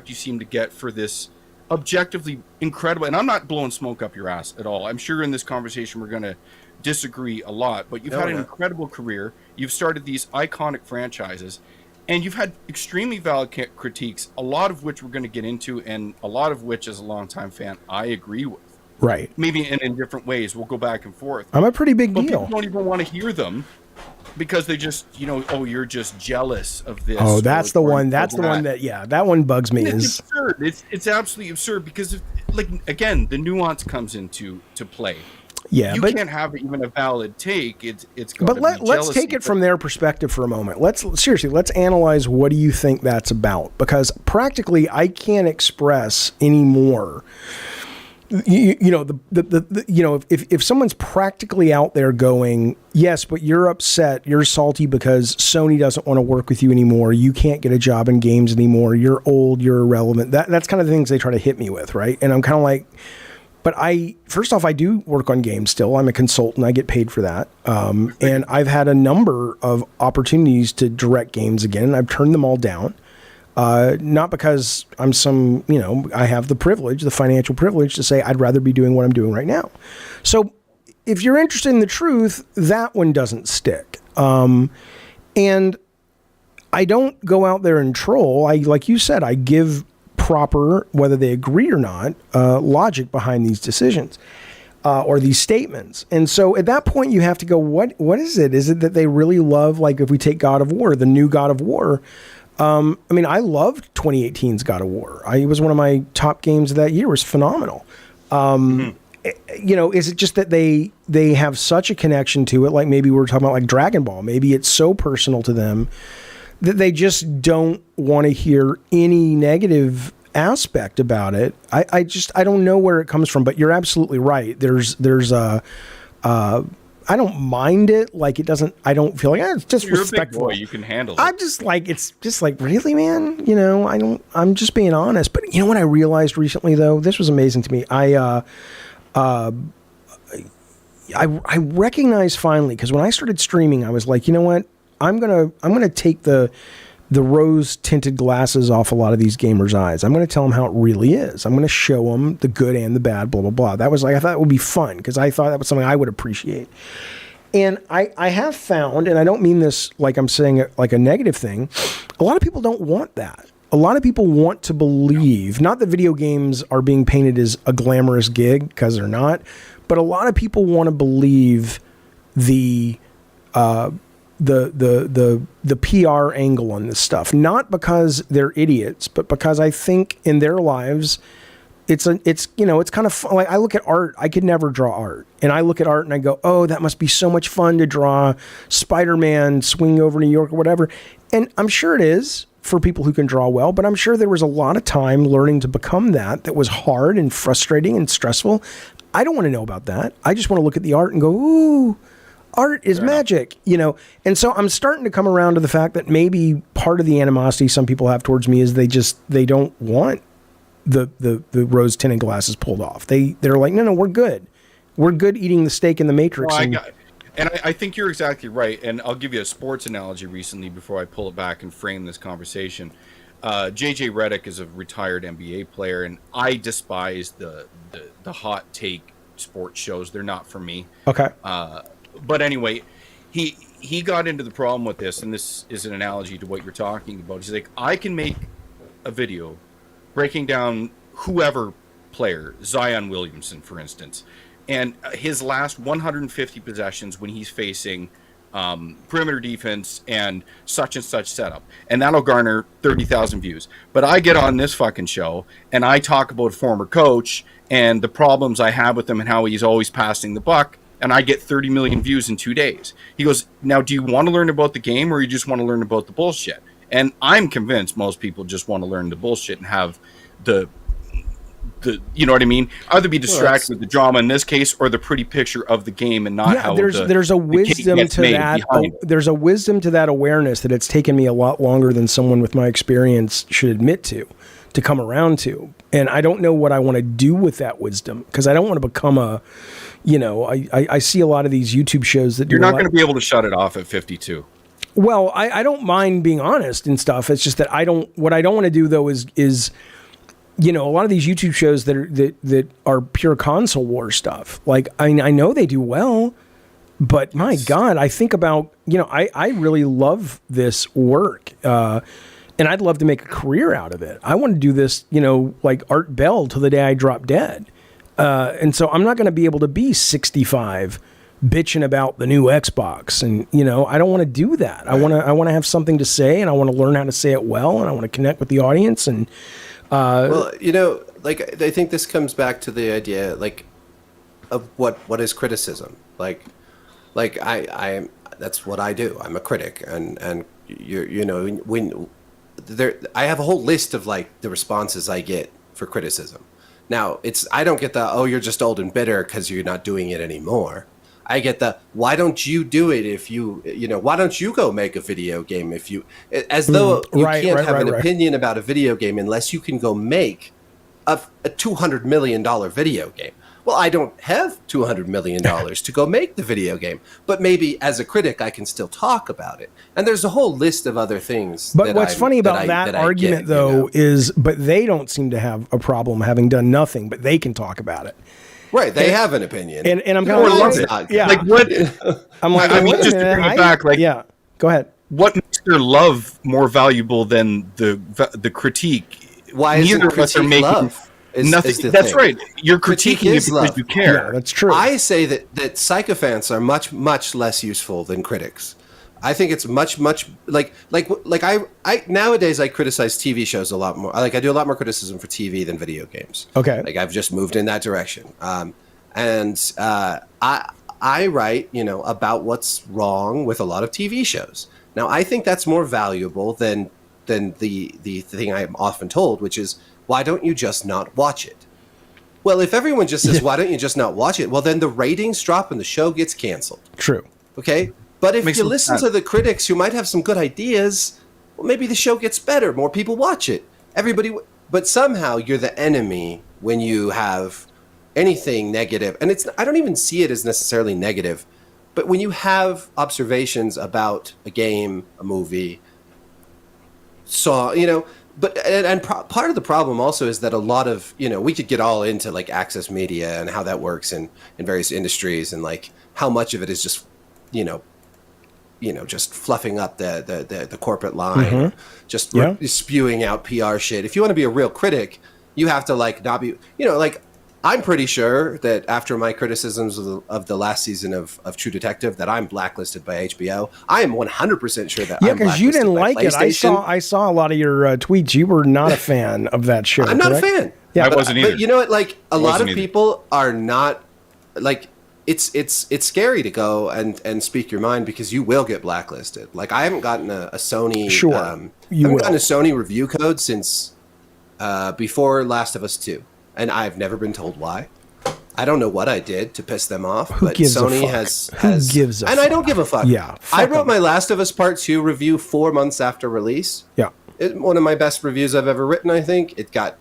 respect you seem to get for this objectively incredible, and I'm not blowing smoke up your ass at all. I'm sure in this conversation we're going to disagree a lot, but you've had an incredible career. You've started these iconic franchises, and you've had extremely valid critiques, a lot of which we're going to get into, and a lot of which, as a longtime fan, I agree with. Right. Maybe in different ways. We'll go back and forth. I'm a pretty big deal. People don't even want to hear them because they just, oh, you're just jealous of this. Oh, that's the one. That's the one that, that one bugs me. It's absurd. It's absolutely absurd because, again, the nuance comes into play. Yeah, you can't have even a valid take. It's but let's take it from their perspective for a moment. Let's analyze what do you think that's about, because practically I can't express anymore. If someone's practically out there going, yes, but you're upset, you're salty because Sony doesn't want to work with you anymore, you can't get a job in games anymore, you're old, you're irrelevant. That's kind of the things they try to hit me with, right? And I'm kind of like, but first off, I do work on games still. I'm a consultant. I get paid for that. And I've had a number of opportunities to direct games again. I've turned them all down. Not because I'm I have the financial privilege to say I'd rather be doing what I'm doing right now. So if you're interested in the truth, that one doesn't stick. And I don't go out there and troll. Like you said, I give proper, whether they agree or not, logic behind these decisions or these statements. And so at that point, you have to go, what is it? Is it that they really love, like if we take God of War, the new God of War? I loved 2018's God of War. It was one of my top games of that year. It was phenomenal. Is it just that they have such a connection to it? Like maybe we were talking about like Dragon Ball. Maybe it's so personal to them that they just don't want to hear any negative aspect about it. I don't know where it comes from, but you're absolutely right. There's I don't mind it. Like it doesn't, I don't feel like it's disrespectful. You're a big boy, you can handle it. I'm just like, it's just like, really, man? I'm just being honest. But you know what I realized recently though? This was amazing to me. I recognized finally, because when I started streaming, I was like, you know what? I'm gonna take the rose tinted glasses off a lot of these gamers' eyes. I'm going to tell them how it really is. I'm going to show them the good and the bad, blah, blah, blah. That was like, I thought it would be fun because I thought that was something I would appreciate. And I have found, and I don't mean this like I'm saying it like a negative thing, a lot of people don't want that. A lot of people want to believe, not that video games are being painted as a glamorous gig, because they're not, but a lot of people want to believe the PR angle on this stuff, not because they're idiots, but because I think in their lives, it's kind of fun. Like I look at art, I could never draw art, and I look at art and I go, oh, that must be so much fun to draw Spider-Man swinging over New York or whatever. And I'm sure it is for people who can draw well, but I'm sure there was a lot of time learning to become that was hard and frustrating and stressful. I don't want to know about that. I just want to look at the art and go, ooh, art is magic, And so I'm starting to come around to the fact that maybe part of the animosity some people have towards me is they don't want the rose tinted glasses pulled off. They're like, no, we're good. We're good eating the steak in the Matrix. Well, I think you're exactly right. And I'll give you a sports analogy recently before I pull it back and frame this conversation. JJ Redick is a retired NBA player, and I despise the hot take sports shows. They're not for me. Okay. But anyway, he got into the problem with this, and this is an analogy to what you're talking about. He's like, I can make a video breaking down whoever player, Zion Williamson, for instance, and his last 150 possessions when he's facing perimeter defense and such setup, and that'll garner 30,000 views. But I get on this fucking show and I talk about a former coach and the problems I have with him and how he's always passing the buck, and I get 30 million views in 2 days. He goes, now, do you want to learn about the game or you just want to learn about the bullshit? And I'm convinced most people just want to learn the bullshit and have the you know what I mean? Either be distracted with the drama in this case or the pretty picture of the game and not how there's a wisdom to that. There's a wisdom to that awareness that it's taken me a lot longer than someone with my experience should admit to come around to. And I don't know what I want to do with that wisdom, because I don't want to become I see a lot of these YouTube shows that you're not going to be able to shut it off at 52. Well, I don't mind being honest and stuff. It's just that what I don't want to do though is you know, a lot of these YouTube shows that are pure console war stuff. Like, I mean, I know they do well, but my God, I think about, you know, I really love this work, and I'd love to make a career out of it. I want to do this, you know, like Art Bell till the day I drop dead. And so I'm not going to be able to be 65 bitching about the new Xbox, and you know, I don't want to do that. Right. I want to have something to say, and I want to learn how to say it well, and I want to connect with the audience. And well, you know, like I think this comes back to the idea, like, of what is criticism. Like I that's what I do. I'm a critic, and you know, when there, I have a whole list of like the responses I get for criticism. Now, I don't get the, oh, you're just old and bitter because you're not doing it anymore. I get the, why don't you do it if you know, why don't you go make a video game if you, as though you can't have an opinion about a video game unless you can go make a $200 million video game. Well, I don't have $200 million to go make the video game, but maybe as a critic, I can still talk about it. And there's a whole list of other things. But what's funny about that argument, though, you know, is, but they don't seem to have a problem having done nothing, but they can talk about it. Right, they have an opinion, and I'm kind of yeah. Like what? I'm like, I mean, just to bring it back, like, yeah. Go ahead. What makes your love more valuable than the critique? Why is critique love? Nothing. That's right. You're critiquing it because you care. Yeah, that's true. I say that sycophants are much less useful than critics. I think it's much like I nowadays I criticize TV shows a lot more. Like I do a lot more criticism for TV than video games. Okay. Like I've just moved in that direction. And I write, you know, about what's wrong with a lot of TV shows. Now I think that's more valuable than the thing I'm often told, which is, why don't you just not watch it? Well, if everyone just says, why don't you just not watch it? Well, then the ratings drop and the show gets canceled. True. Okay? But if you listen to the critics who might have some good ideas, well, maybe the show gets better. More people watch it. But somehow you're the enemy when you have anything negative. And I don't even see it as necessarily negative. But when you have observations about a game, a movie, you know, but part of the problem also is that a lot of, you know, we could get all into like access media and how that works in various industries, and like how much of it is just, you know, just fluffing up the corporate line, just spewing out PR shit. If you want to be a real critic, you have to like not be, you know, like I'm pretty sure that after my criticisms of the last season of True Detective that I'm blacklisted by HBO. I am 100% sure that I'm because you didn't like it. I saw a lot of your tweets. You were not a fan of that show. I'm not a fan. Yeah, I wasn't either. But you know what? Like a lot of people are not like. It's scary to go and speak your mind because you will get blacklisted. Like I haven't gotten a Sony gotten a Sony review code since before Last of Us 2, and I've never been told why. I don't know what I did to piss them off, but Sony has Who gives a fuck? I don't give a fuck. Yeah, I wrote my Last of Us Part 2 review 4 months after release. Yeah, one of my best reviews I've ever written. I think it got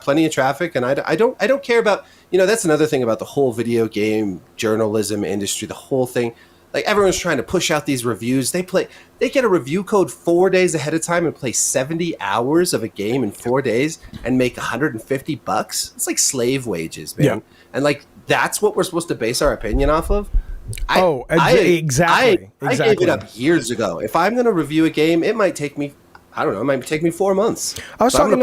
plenty of traffic, and I don't care about. You know, that's another thing about the whole video game journalism industry, the whole thing. Like, everyone's trying to push out these reviews. They get a review code 4 days ahead of time and play 70 hours of a game in 4 days and make $150. It's like slave wages, man. Yeah. And, like, that's what we're supposed to base our opinion off of? Exactly. I gave it up years ago. If I'm going to review a game, it might take me, I don't know, it might take me 4 months. I was talking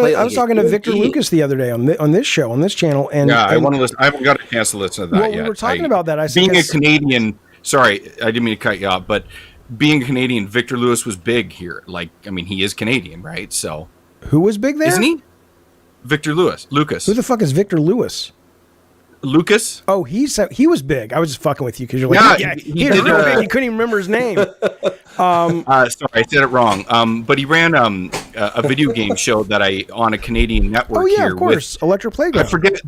to Victor Lucas the other day on this show, on this channel, and I want to listen. I haven't got a chance to listen to that yet. We were talking about that. Being a Canadian, sorry, I didn't mean to cut you off, but being a Canadian, Victor Lewis was big here. Like, I mean, he is Canadian, right? So who was big there? Isn't he? Victor Lucas. Who the fuck is Victor Lewis? Lucas? Oh, he was big. I was just fucking with you because you're like, he was real big. You couldn't even remember his name. Sorry, I said it wrong. But he ran a video game show on a Canadian network. Oh yeah, here of course, Electric Playground. I forget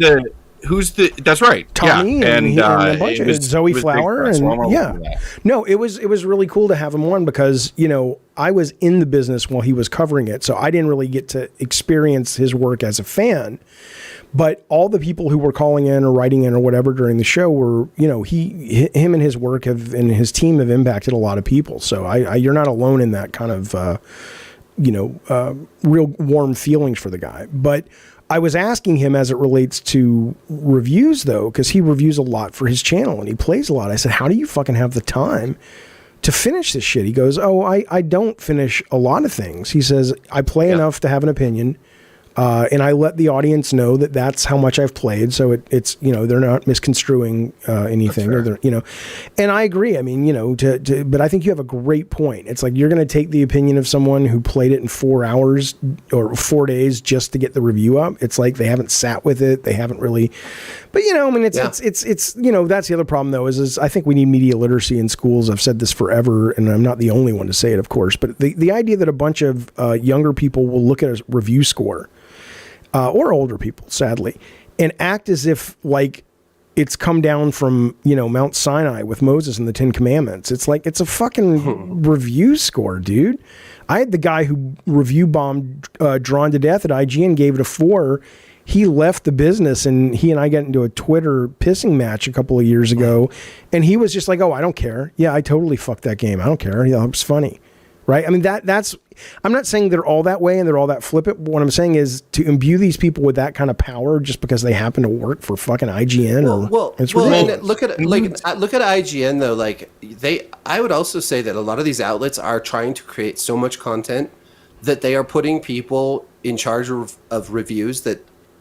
that's right, Tommy, yeah. and a bunch of Zoe Flower, and yeah. No, it was really cool to have him on because, you know, I was in the business while he was covering it, so I didn't really get to experience his work as a fan. But all the people who were calling in or writing in or whatever during the show were, you know, him and his work and his team have impacted a lot of people. So you're not alone in that kind of real warm feelings for the guy. But I was asking him as it relates to reviews, though, because he reviews a lot for his channel and he plays a lot. I said, how do you fucking have the time to finish this shit? He goes, I don't finish a lot of things. He says, I play enough to have an opinion. And I let the audience know that that's how much I've played. So it's, they're not misconstruing anything or they're, and I agree. I mean, but I think you have a great point. It's like, you're going to take the opinion of someone who played it in 4 hours or 4 days just to get the review up. It's like, they haven't sat with it. They haven't really, but I mean, it's that's the other problem though, is I think we need media literacy in schools. I've said this forever and I'm not the only one to say it, of course, but the idea that a bunch of younger people will look at a review score, or older people, sadly, and act as if like it's come down from, Mount Sinai with Moses and the 10 Commandments. It's like, it's a fucking review score, dude. I had the guy who review bombed Drawn to Death at IGN, gave it a 4. He left the business and he and I got into a Twitter pissing match a couple of years ago. And he was just like, oh, I don't care. Yeah, I totally fucked that game. I don't care. Yeah, it's funny. Right. I mean, that's, I'm not saying they're all that way and they're all that flippant. What I'm saying is to imbue these people with that kind of power just because they happen to work for fucking IGN. And look at IGN though. Like I would also say that a lot of these outlets are trying to create so much content that they are putting people in charge of reviews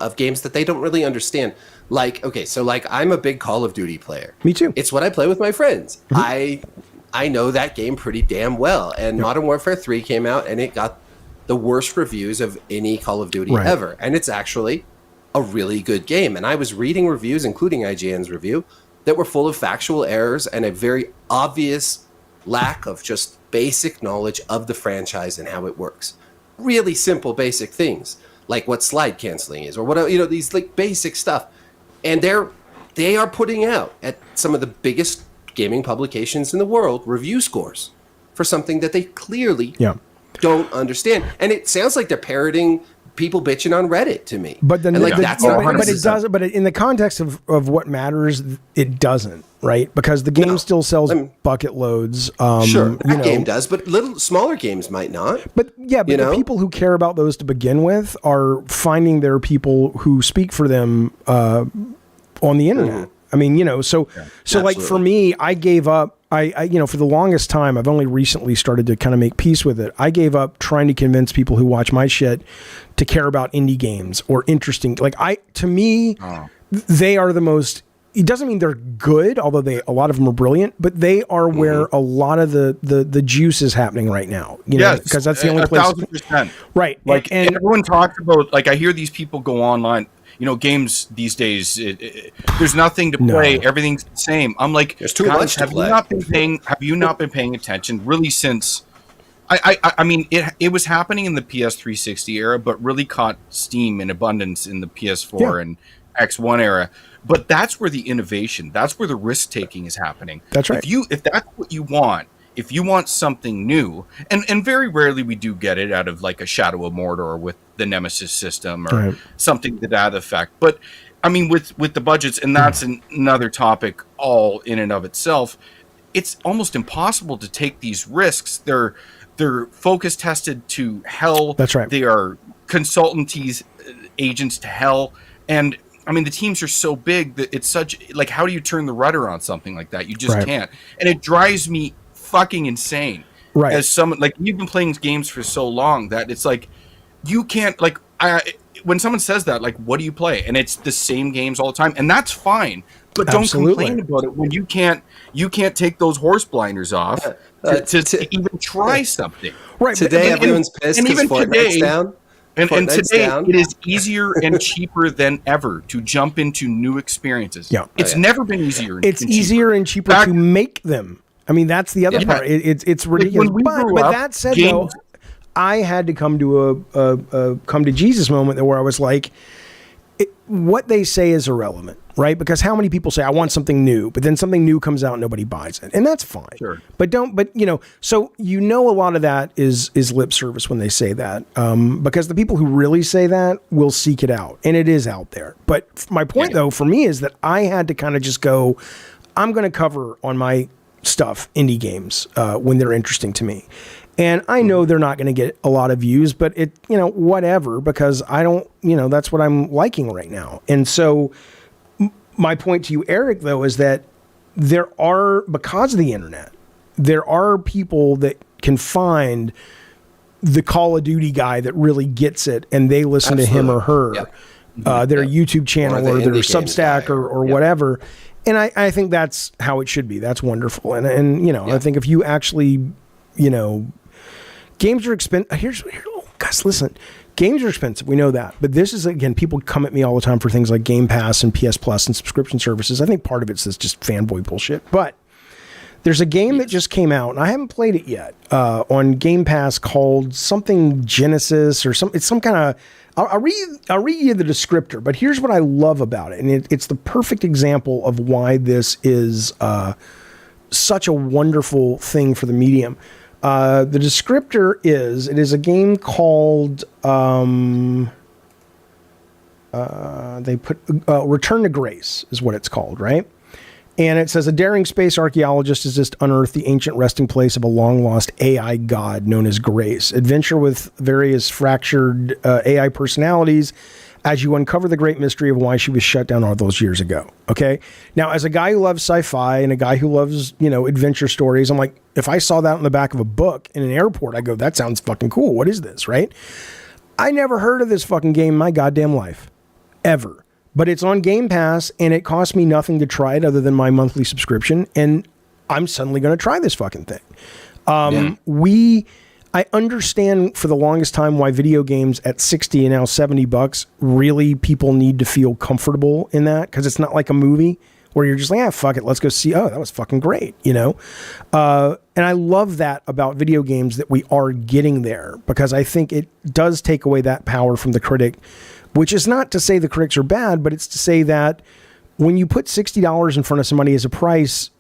of games that they don't really understand. Like, okay, so like I'm a big Call of Duty player. Me too. It's what I play with my friends. Mm-hmm. I know that game pretty damn well. And Modern Warfare 3 came out and it got the worst reviews of any Call of Duty ever. And it's actually a really good game. And I was reading reviews, including IGN's review, that were full of factual errors and a very obvious lack of just basic knowledge of the franchise and how it works. Really simple, basic things like what slide canceling is or what, these like basic stuff. And they are putting out at some of the biggest gaming publications in the world review scores for something that they clearly don't understand, and it sounds like they're parroting people bitching on Reddit to me. But then, that's but it doesn't. But in the context of what matters, it doesn't, right? Because the game still sells bucket loads. Sure, that game does, but little smaller games might not. But the people who care about those to begin with are finding their people who speak for them on the internet. Mm-hmm. I mean, so like for me, I gave up. I for the longest time, I've only recently started to kind of make peace with it. I gave up trying to convince people who watch my shit to care about indie games or interesting. Like they are the most. It doesn't mean they're good, although a lot of them are brilliant. But they are where a lot of the juice is happening right now. Because that's the only place. 1,000%. Right. Like and everyone talks about. Like I hear these people go online. Games these days, there's nothing to play. No. Everything's the same. I'm like, there's too much to play. Have you not been paying attention really since? I mean, it was happening in the PS360 era, but really caught steam in abundance in the PS4 and X1 era. But that's where the innovation, that's where the risk taking is happening. That's right. If that's what you want. If you want something new, and very rarely we do get it out of like a Shadow of Mordor with the Nemesis system or something to that effect. But I mean, with the budgets, and that's another topic all in and of itself, it's almost impossible to take these risks. They're focus tested to hell. That's right. They are consultancies, agents to hell. And I mean, the teams are so big that it's such like, how do you turn the rudder on something like that? You just can't. And it drives me fucking insane. Right. As someone like you've been playing games for so long that it's like you can't like when someone says that, like, what do you play? And it's the same games all the time, and that's fine. But don't complain about it when you can't take those horse blinders off to even try something. Right. Today everyone's pissed because Fortnite's down. And today it is easier and cheaper than ever to jump into new experiences. Yeah. It's never been easier. It's easier and cheaper to make them. I mean, that's the other part. It's ridiculous. But that said, though, I had to come to a come to Jesus moment where I was like, what they say is irrelevant, right? Because how many people say I want something new, but then something new comes out and nobody buys it, and that's fine. Sure. But so a lot of that is lip service when they say that, because the people who really say that will seek it out, and it is out there. But my point though, for me, is that I had to kind of just go, I'm going to cover on my stuff indie games when they're interesting to me. And I know they're not going to get a lot of views, but whatever, because I don't, that's what I'm liking right now. And so my point to you, Eric, though, is that because of the internet, there are people that can find the Call of Duty guy that really gets it, and they listen to him or her, their YouTube channel or their Substack or whatever. And I think that's how it should be. That's wonderful. And I think if you actually, games are expensive. Guys, listen, games are expensive. We know that. But this is, again, people come at me all the time for things like Game Pass and PS Plus and subscription services. I think part of it's this just fanboy bullshit. But there's a game that just came out, and I haven't played it yet, on Game Pass called something Genesis or it's some kind of. I'll read you the descriptor, but here's what I love about it, and it's the perfect example of why this is such a wonderful thing for the medium. The descriptor it is a game called they put Return to Grace is what it's called, right? And it says a daring space archaeologist has just unearthed the ancient resting place of a long-lost AI god known as Grace. Adventure with various fractured AI personalities as you uncover the great mystery of why she was shut down all those years ago. Okay? Now, as a guy who loves sci-fi and a guy who loves, adventure stories, I'm like, if I saw that in the back of a book in an airport, I go, that sounds fucking cool. What is this, right? I never heard of this fucking game in my goddamn life. Ever. But it's on Game Pass, and it costs me nothing to try it other than my monthly subscription, and I'm suddenly going to try this fucking thing. I understand for the longest time why video games at 60 and now $70, really people need to feel comfortable in that, because it's not like a movie where you're just like, fuck it, let's go see, that was fucking great, And I love that about video games, that we are getting there, because I think it does take away that power from the critic. Which is not to say the critics are bad, but it's to say that when you put $60 in front of somebody as a price,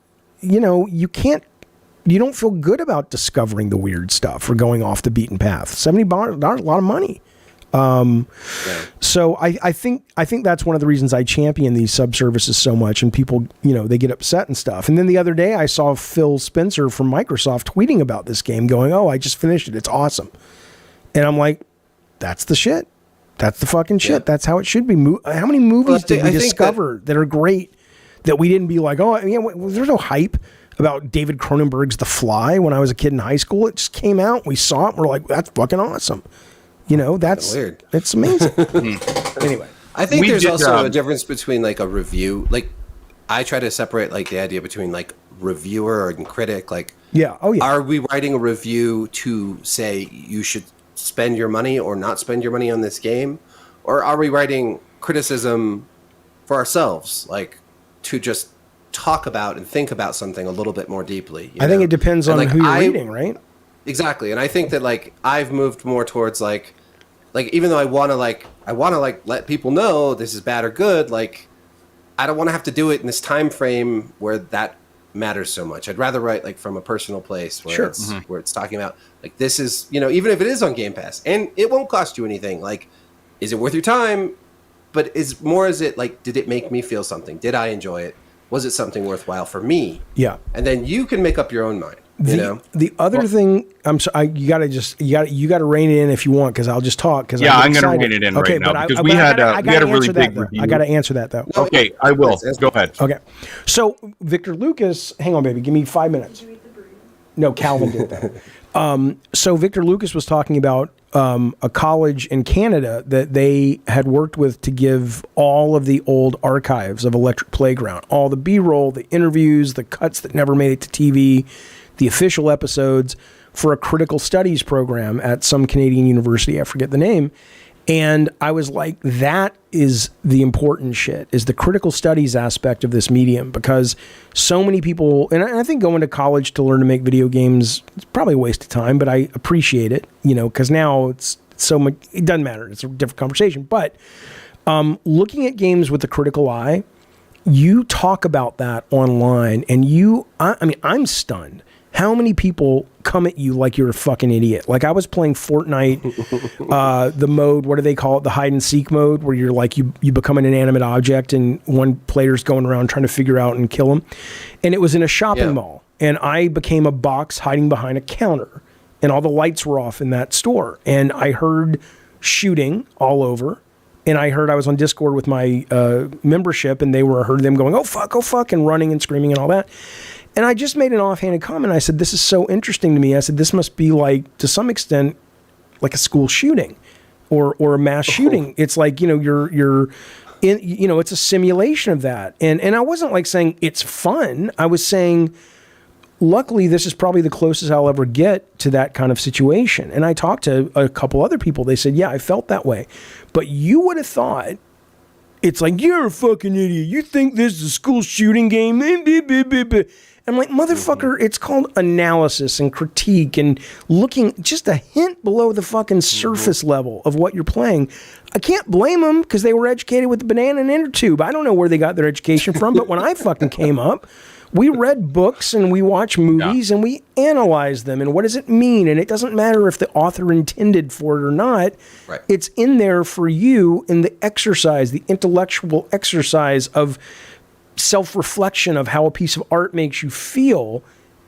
you don't feel good about discovering the weird stuff or going off the beaten path. $70 a lot of money. So I think that's one of the reasons I champion these sub-services so much, and people, they get upset and stuff. And then the other day I saw Phil Spencer from Microsoft tweeting about this game going, I just finished it. It's awesome. And I'm like, that's the shit. That's the fucking shit. Yeah. That's how it should be. How many movies did we discover that are great that we didn't be like, there's no hype about David Cronenberg's The Fly when I was a kid in high school. It just came out. We saw it. And we're like, that's fucking awesome. That's weird. It's amazing. Anyway. I think there's also a difference between like a review. Like I try to separate like the idea between like reviewer and critic. Like, are we writing a review to say you should spend your money or not spend your money on this game, or are we writing criticism for ourselves, like to just talk about and think about something a little bit more deeply? I think it depends on who you're reading, right? Exactly. And I think that like I've moved more towards like even though I want to let people know this is bad or good, like I don't want to have to do it in this time frame where that matters so much. I'd rather write like from a personal place where where it's talking about like, this is, even if it is on Game Pass and it won't cost you anything, like, is it worth your time? But is it like, did it make me feel something? Did I enjoy it? Was it something worthwhile for me? Yeah. And then you can make up your own mind. The other thing, I'm sorry, you got to rein it in if you want, because I'll just talk. I'm going to rein it in right now, because we had a really big review. I got to answer that though. Okay, I will. Go ahead. Okay, so Victor Lucas, hang on, baby, give me 5 minutes. Did you eat the burrito? No, Calvin did that. So Victor Lucas was talking about a college in Canada that they had worked with to give all of the old archives of Electric Playground, all the B-roll, the interviews, the cuts that never made it to TV, the official episodes, for a critical studies program at some Canadian university. I forget the name. And I was like, that is the important shit, is the critical studies aspect of this medium, because so many people, and I think going to college to learn to make video games is probably a waste of time, but I appreciate it, because now it's so much, it doesn't matter. It's a different conversation. But looking at games with the critical eye, you talk about that online, and I'm stunned how many people come at you like you're a fucking idiot. Like I was playing Fortnite, the mode, what do they call it? The hide and seek mode, where you're like, you become an inanimate object and one player's going around trying to figure out and kill them. And it was in a shopping mall. And I became a box hiding behind a counter. and all the lights were off in that store. And I heard shooting all over. And I was on Discord with my membership, and heard them going, oh fuck, and running and screaming and all that. And I just made an offhanded comment. I said, this is so interesting to me. I said, this must be like, to some extent, like a school shooting or a mass shooting. It's like, you're in, it's a simulation of that. And I wasn't like saying it's fun. I was saying, luckily, this is probably the closest I'll ever get to that kind of situation. And I talked to a couple other people. They said, yeah, I felt that way. But you would have thought, it's like, you're a fucking idiot. You think this is a school shooting game? I'm like, motherfucker, it's called analysis and critique and looking just a hint below the fucking surface level of what you're playing. I can't blame them because they were educated with the banana and inner tube. I don't know where they got their education from, but when I fucking came up, we read books and we watch movies and we analyze them and what does it mean? And it doesn't matter if the author intended for it or not. Right. It's in there for you in the exercise, the intellectual exercise of self-reflection of how a piece of art makes you feel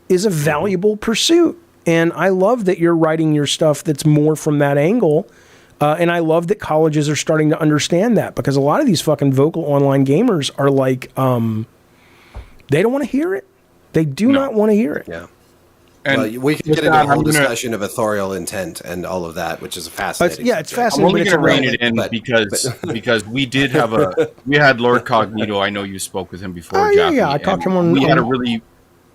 is a valuable pursuit. And I love that you're writing your stuff that's more from that angle. And I love that colleges are starting to understand that, because a lot of these fucking vocal online gamers are like, they don't want to hear it. They do not want to hear it. Yeah. And well, we can get into a whole discussion of authorial intent and all of that, which is a fascinating. It's fascinating. I'm only going to rein it in because we did have we had Lord Cognito. I know you spoke with him before. Jaffe, I talked to him on. We had a really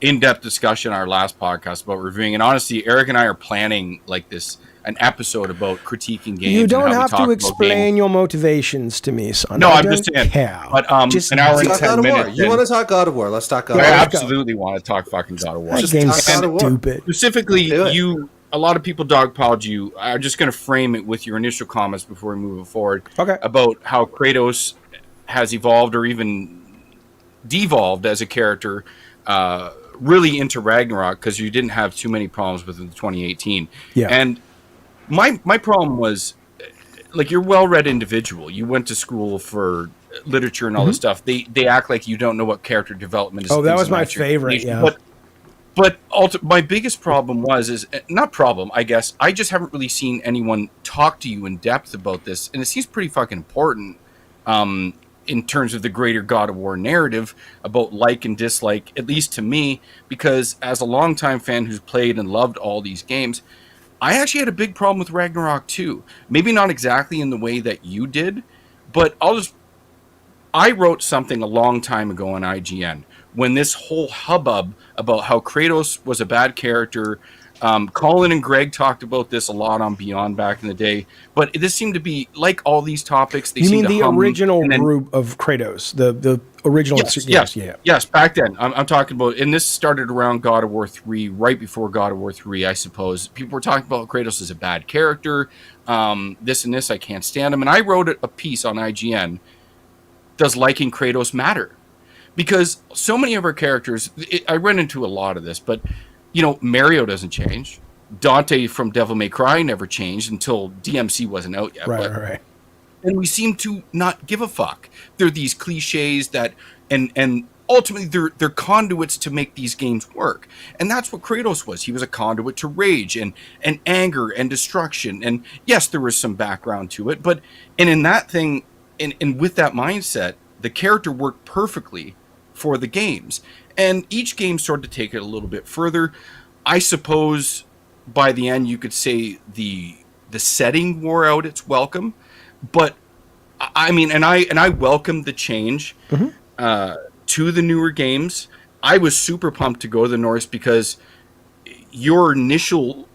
in-depth discussion on our last podcast about reviewing, and honestly, Eric and I are planning like an episode about critiquing games. You don't have to explain your motivations to me, son. No, I'm just saying. But just an hour and 10 minutes. You want to talk God of War? Let's talk God of War. I absolutely want to talk fucking God of War. That game's stupid. Specifically, a lot of people dogpiled you. I'm just going to frame it with your initial comments before we move forward. Okay. About how Kratos has evolved or even devolved as a character, really into Ragnarok, because you didn't have too many problems with it in 2018. Yeah. And my problem was, like, you're a well-read individual. You went to school for literature and all this stuff. They act like you don't know what character development is. Oh, that was my favorite. Yeah. But my biggest problem is not problem, I guess. I just haven't really seen anyone talk to you in depth about this, and it seems pretty fucking important in terms of the greater God of War narrative about like and dislike, at least to me, because as a longtime fan who's played and loved all these games, I actually had a big problem with Ragnarok too. Maybe not exactly in the way that you did, but I wrote something a long time ago on IGN when this whole hubbub about how Kratos was a bad character. Colin and Greg talked about this a lot on Beyond back in the day, but this seemed to be like all these topics. You mean the original group of Kratos, the original? Yes. Back then, I'm talking about, and this started around God of War 3, right before God of War 3, I suppose. People were talking about Kratos as a bad character, this and this. I can't stand him, and I wrote a piece on IGN. Does liking Kratos matter? Because so many of our characters, I ran into a lot of this, but. Mario doesn't change. Dante from Devil May Cry never changed until DMC wasn't out yet. Right. And we seem to not give a fuck. They're these cliches that, and ultimately they're conduits to make these games work. And that's what Kratos was. He was a conduit to rage and anger and destruction. And yes, there was some background to it, and in that thing, and with that mindset, the character worked perfectly for the games. And each game started to take it a little bit further. I suppose by the end you could say the setting wore out its welcome, but I mean, and I welcomed the change to the newer games. I was super pumped to go to the Norse because your initial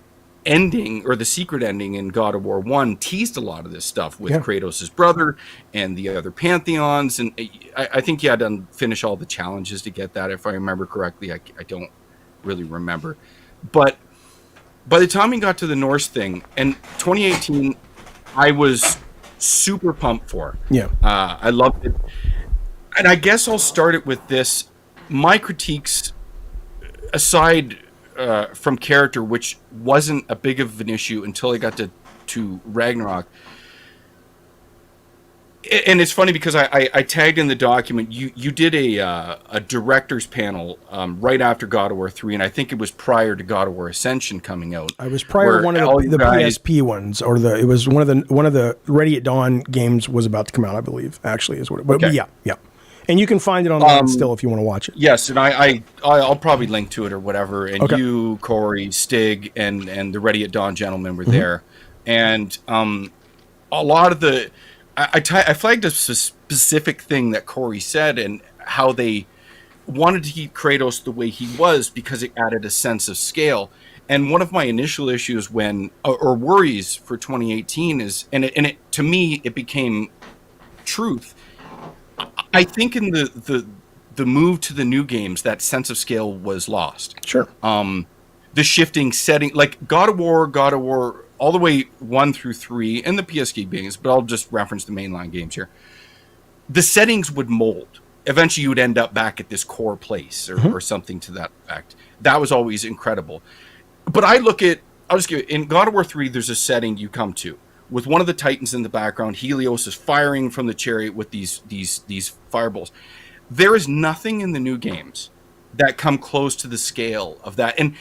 ending, or the secret ending in God of War 1, teased a lot of this stuff with Kratos' brother and the other pantheons, and I think you had to finish all the challenges to get that, if I remember correctly. I don't really remember. But by the time we got to the Norse thing, and 2018, I was super pumped for. Yeah. I loved it. And I guess I'll start it with this. My critiques, aside from character, which wasn't a big of an issue until I got to Ragnarok. And it's funny because I tagged in the document. You did a director's panel right after God of War 3, and I think it was prior to God of War Ascension coming out. I was prior to one of the PSP ones, or it was one of the Ready at Dawn games was about to come out, I believe. Actually, is what it. But Okay. yeah. And you can find it online still if you want to watch it. Yes, and I'll probably link to it or whatever. And Okay. you, Corey, Stig, and the Ready at Dawn gentlemen were there, and a lot of the I flagged a specific thing that Corey said and how they wanted to keep Kratos the way he was because it added a sense of scale. And one of my initial issues or worries for 2018 is, and it to me it became truth. I think in the move to the new games, that sense of scale was lost. Sure. The shifting setting, like God of War, all the way 1 through 3, and the PSP games, but I'll just reference the mainline games here. The settings would mold. Eventually, you would end up back at this core place or something to that effect. That was always incredible. But I'll just give it, in God of War 3, there's a setting you come to with one of the Titans in the background. Helios is firing from the chariot with these fireballs. There is nothing in the new games that come close to the scale of that. And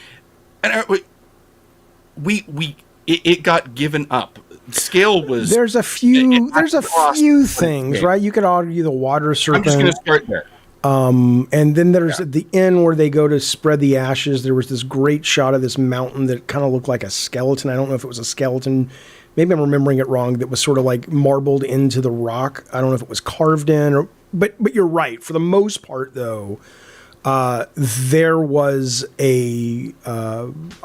it got given up. Scale was. There's a few things, right? You could argue the water serpent. I'm just going to start there. And then there's at the end where they go to spread the ashes. There was this great shot of this mountain that kind of looked like a skeleton. I don't know if it was a skeleton. Maybe I'm remembering it wrong. That was sort of like marbled into the rock. I don't know if it was carved in, but you're right. For the most part, though, there was I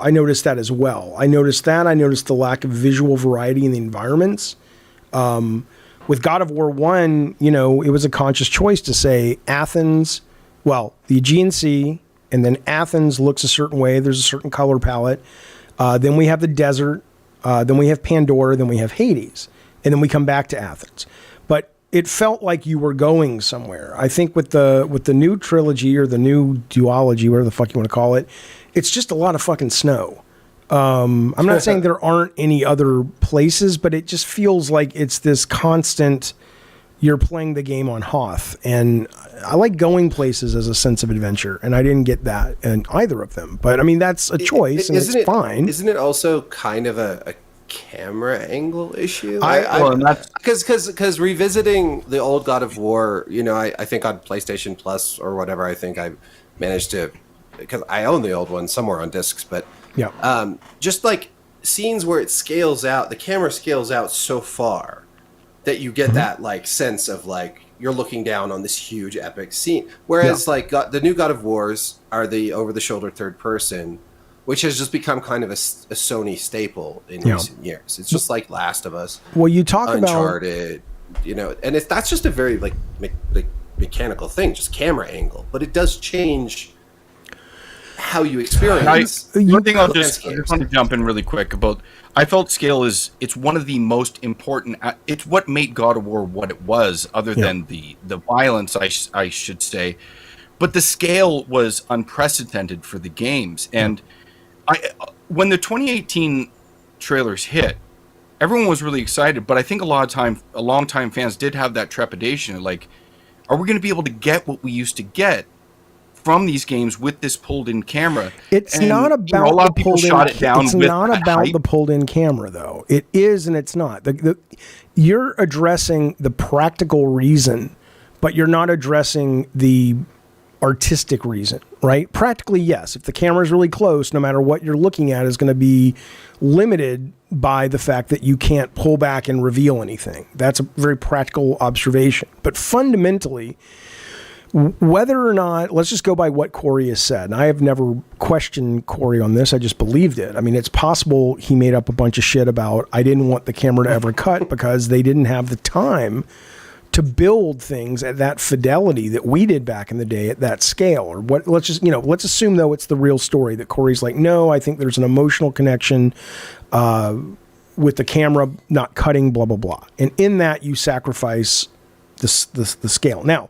noticed that as well. I noticed the lack of visual variety in the environments. With God of War 1, it was a conscious choice to say Athens, the Aegean Sea, and then Athens looks a certain way. There's a certain color palette. Then we have the desert. Then we have Pandora. Then we have Hades. And then we come back to Athens. But it felt like you were going somewhere. I think with the new trilogy or the new duology, whatever the fuck you want to call it, it's just a lot of fucking snow. I'm not saying there aren't any other places, but it just feels like it's this constant, you're playing the game on Hoth. And I like going places as a sense of adventure, and I didn't get that in either of them. But I mean, that's a choice, and it's fine. Isn't it also kind of a camera angle issue? Because revisiting the old God of War, I think on PlayStation Plus or whatever, I think I managed to, because I own the old one somewhere on discs, but yeah, just like scenes where it scales out, the camera scales out so far that you get that like sense of like you're looking down on this huge epic scene. Whereas like the new God of Wars are the over-the-shoulder third person, which has just become kind of a Sony staple in recent years. It's just like Last of Us. Well, you talk Uncharted, and that's just a very like mechanical thing, just camera angle. But it does change how you experience. One thing I just want to jump in really quick about. I felt scale it's one of the most important. It's what made God of War what it was, other than the violence, I should say. But the scale was unprecedented for the games, and when the 2018 trailers hit, everyone was really excited. But I think a long-time fans did have that trepidation, like, are we going to be able to get what we used to get from these games with this pulled-in camera? It's not about a lot of people shot it down. It's not about the pulled-in camera, though. It is, and it's not. You're addressing the practical reason, but you're not addressing the artistic reason, right? Practically, yes. If the camera is really close, no matter what you're looking at is going to be limited by the fact that you can't pull back and reveal anything. That's a very practical observation. But fundamentally, whether or not, let's just go by what Corey has said. And I have never questioned Corey on this. I just believed it. I mean, it's possible he made up a bunch of shit about, I didn't want the camera to ever cut because they didn't have the time to build things at that fidelity that we did back in the day at that scale. Or what? Let's assume though it's the real story that Corey's like, no, I think there's an emotional connection with the camera not cutting, blah blah blah. And in that you sacrifice the scale. Now,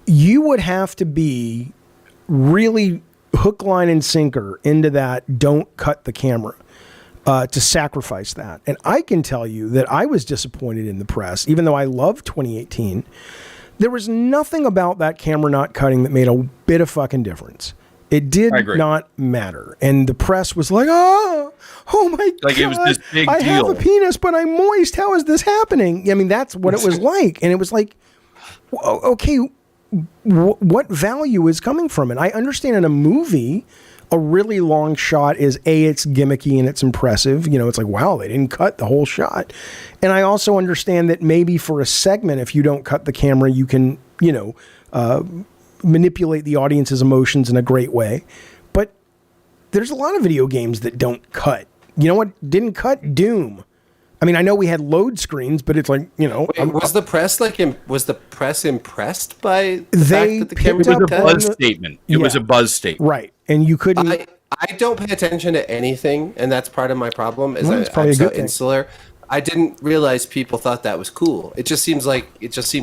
you would have to be really hook, line, and sinker into that. Don't cut the camera. to sacrifice that. And I can tell you that I was disappointed in the press, even though I love 2018. There was nothing about that camera not cutting that made a bit of fucking difference. It did not matter. And the press was like, oh my God. It was this big I deal. have a penis, but I'm moist. How is this happening? I mean, that's what it was like. And it was like, okay, what value is coming from it? I understand in a movie, a really long shot is it's gimmicky and it's impressive. It's like, wow, they didn't cut the whole shot. And I also understand that maybe for a segment, if you don't cut the camera, you can, manipulate the audience's emotions in a great way. But there's a lot of video games that don't cut. You know what didn't cut? Doom. I mean, I know we had load screens, but it's like, was the press impressed by the fact that the camera It was a cut? buzz statement. It was a buzz statement. Right. And you couldn't. I don't pay attention to anything, and that's part of my problem. Is it's probably I'm a so good thing. insular. I didn't realize people thought that was cool. It just seemed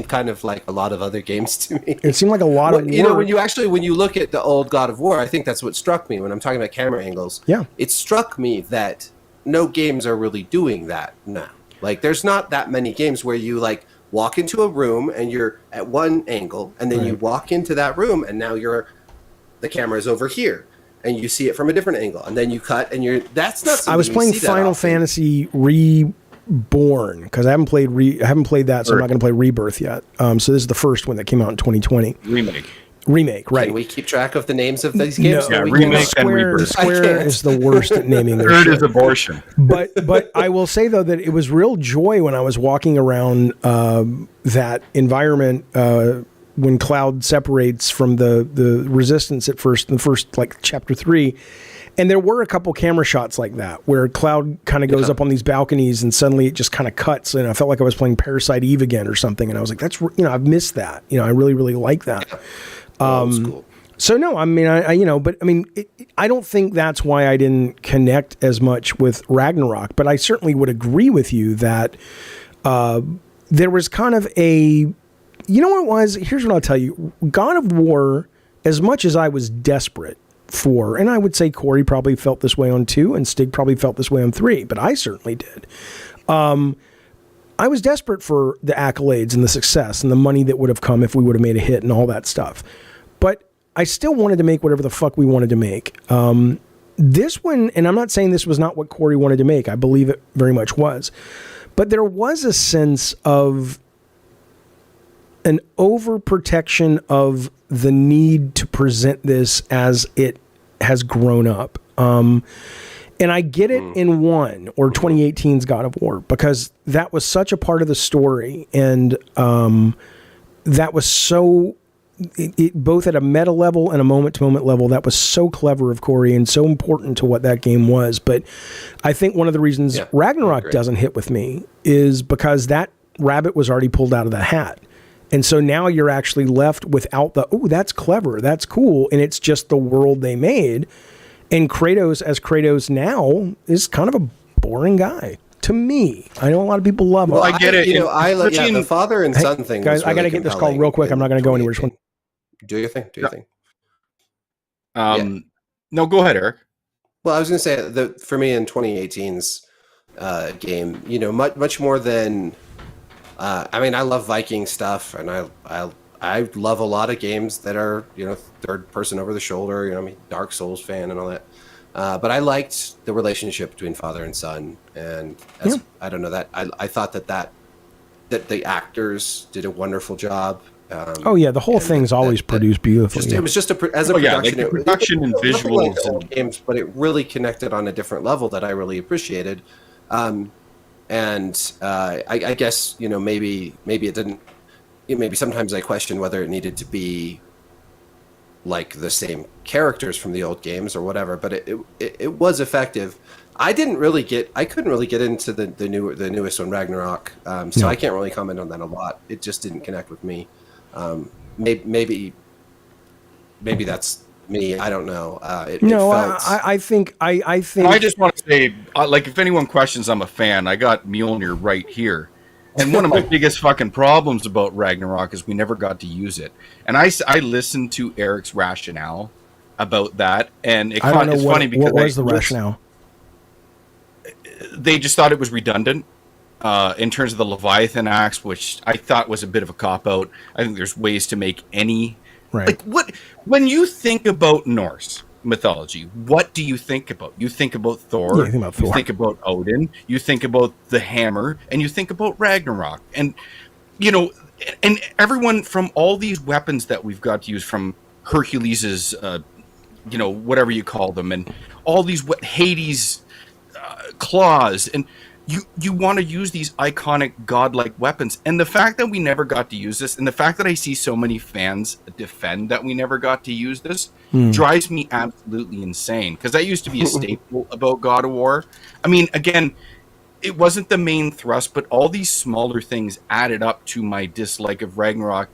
kind of like a lot of other games to me. It seemed like a lot of work. When you look at the old God of War, I think that's what struck me when I'm talking about camera angles. Yeah. It struck me that no games are really doing that now. Like, there's not that many games where you like walk into a room and you're at one angle, and then you walk into that room and now the camera is over here. And you see it from a different angle, and then you cut, and that's not. I was playing Final Fantasy Reborn because I haven't played that, so I'm not going to play Rebirth yet. So this is the first one that came out in 2020. Remake, right? Can we keep track of the names of these games? No, remake and Rebirth. Square is the worst at naming their Third shit. is abortion. But I will say though that it was real joy when I was walking around that environment. When Cloud separates from the resistance in the first like chapter 3, and there were a couple camera shots like that where Cloud kind of goes up on these balconies and suddenly it just kind of cuts, and I felt like I was playing Parasite Eve again or something, and I was like, that's I've missed that. I really really like that. Cool. So no, I mean I don't think that's why I didn't connect as much with Ragnarok, but I certainly would agree with you that there was kind of a. You know what it was? Here's what I'll tell you. God of War, as much as I was desperate for, and I would say Corey probably felt this way on 2, and Stig probably felt this way on 3, but I certainly did. I was desperate for the accolades and the success and the money that would have come if we would have made a hit and all that stuff. But I still wanted to make whatever the fuck we wanted to make. This one, and I'm not saying this was not what Corey wanted to make. I believe it very much was. But there was a sense of an overprotection of the need to present this as it has grown up. And I get it in 1 or 2018's God of War, because that was such a part of the story. And that was so, it both at a meta level and a moment to moment level, that was so clever of Corey and so important to what that game was. But I think one of the reasons Ragnarok doesn't hit with me is because that rabbit was already pulled out of the hat. And so now you're actually left without that's clever, that's cool, and it's just the world they made. And Kratos, as Kratos now, is kind of a boring guy to me. I know a lot of people love him. Well, I get it. The father and son thing. Guys, I got to get this call real quick. I'm not going to go anywhere. Do your thing. No, go ahead, Eric. Well, I was going to say that for me in 2018's game, much more than. I love Viking stuff, and I love a lot of games that are third person over the shoulder. I'm a Dark Souls fan and all that. But I liked the relationship between father and son, and I don't know that I thought that the actors did a wonderful job. The whole thing's always produced beautifully. It was just as a production, the production and visuals like old games, but it really connected on a different level that I really appreciated. And I guess maybe it didn't. Maybe sometimes I question whether it needed to be like the same characters from the old games or whatever. But it was effective. I couldn't really get into the newest one, Ragnarok. So I can't really comment on that a lot. It just didn't connect with me. Maybe that's me. I don't know. I think. I just want to say, if anyone questions, I'm a fan. I got Mjolnir right here, and one of my biggest fucking problems about Ragnarok is we never got to use it. And I listened to Eric's rationale about that, and it's funny because what was the rationale? they just thought it was redundant in terms of the Leviathan axe, which I thought was a bit of a cop-out. I think there's ways to make any... Right. Like, when you think about Norse mythology, what do you think about? You think about Thor, Yeah, you think about Thor. You think about Odin, you think about the hammer, and you think about Ragnarok. And, you know, and everyone from all these weapons that we've got to use, from Hercules's, you know, whatever you call them, and all these Hades claws, and you want to use these iconic godlike weapons. And the fact that we never got to use this, and the fact that I see so many fans defend that we never got to use this, drives me absolutely insane, because that used to be a staple about God of War. I mean, again, it wasn't the main thrust, but all these smaller things added up to my dislike of Ragnarok.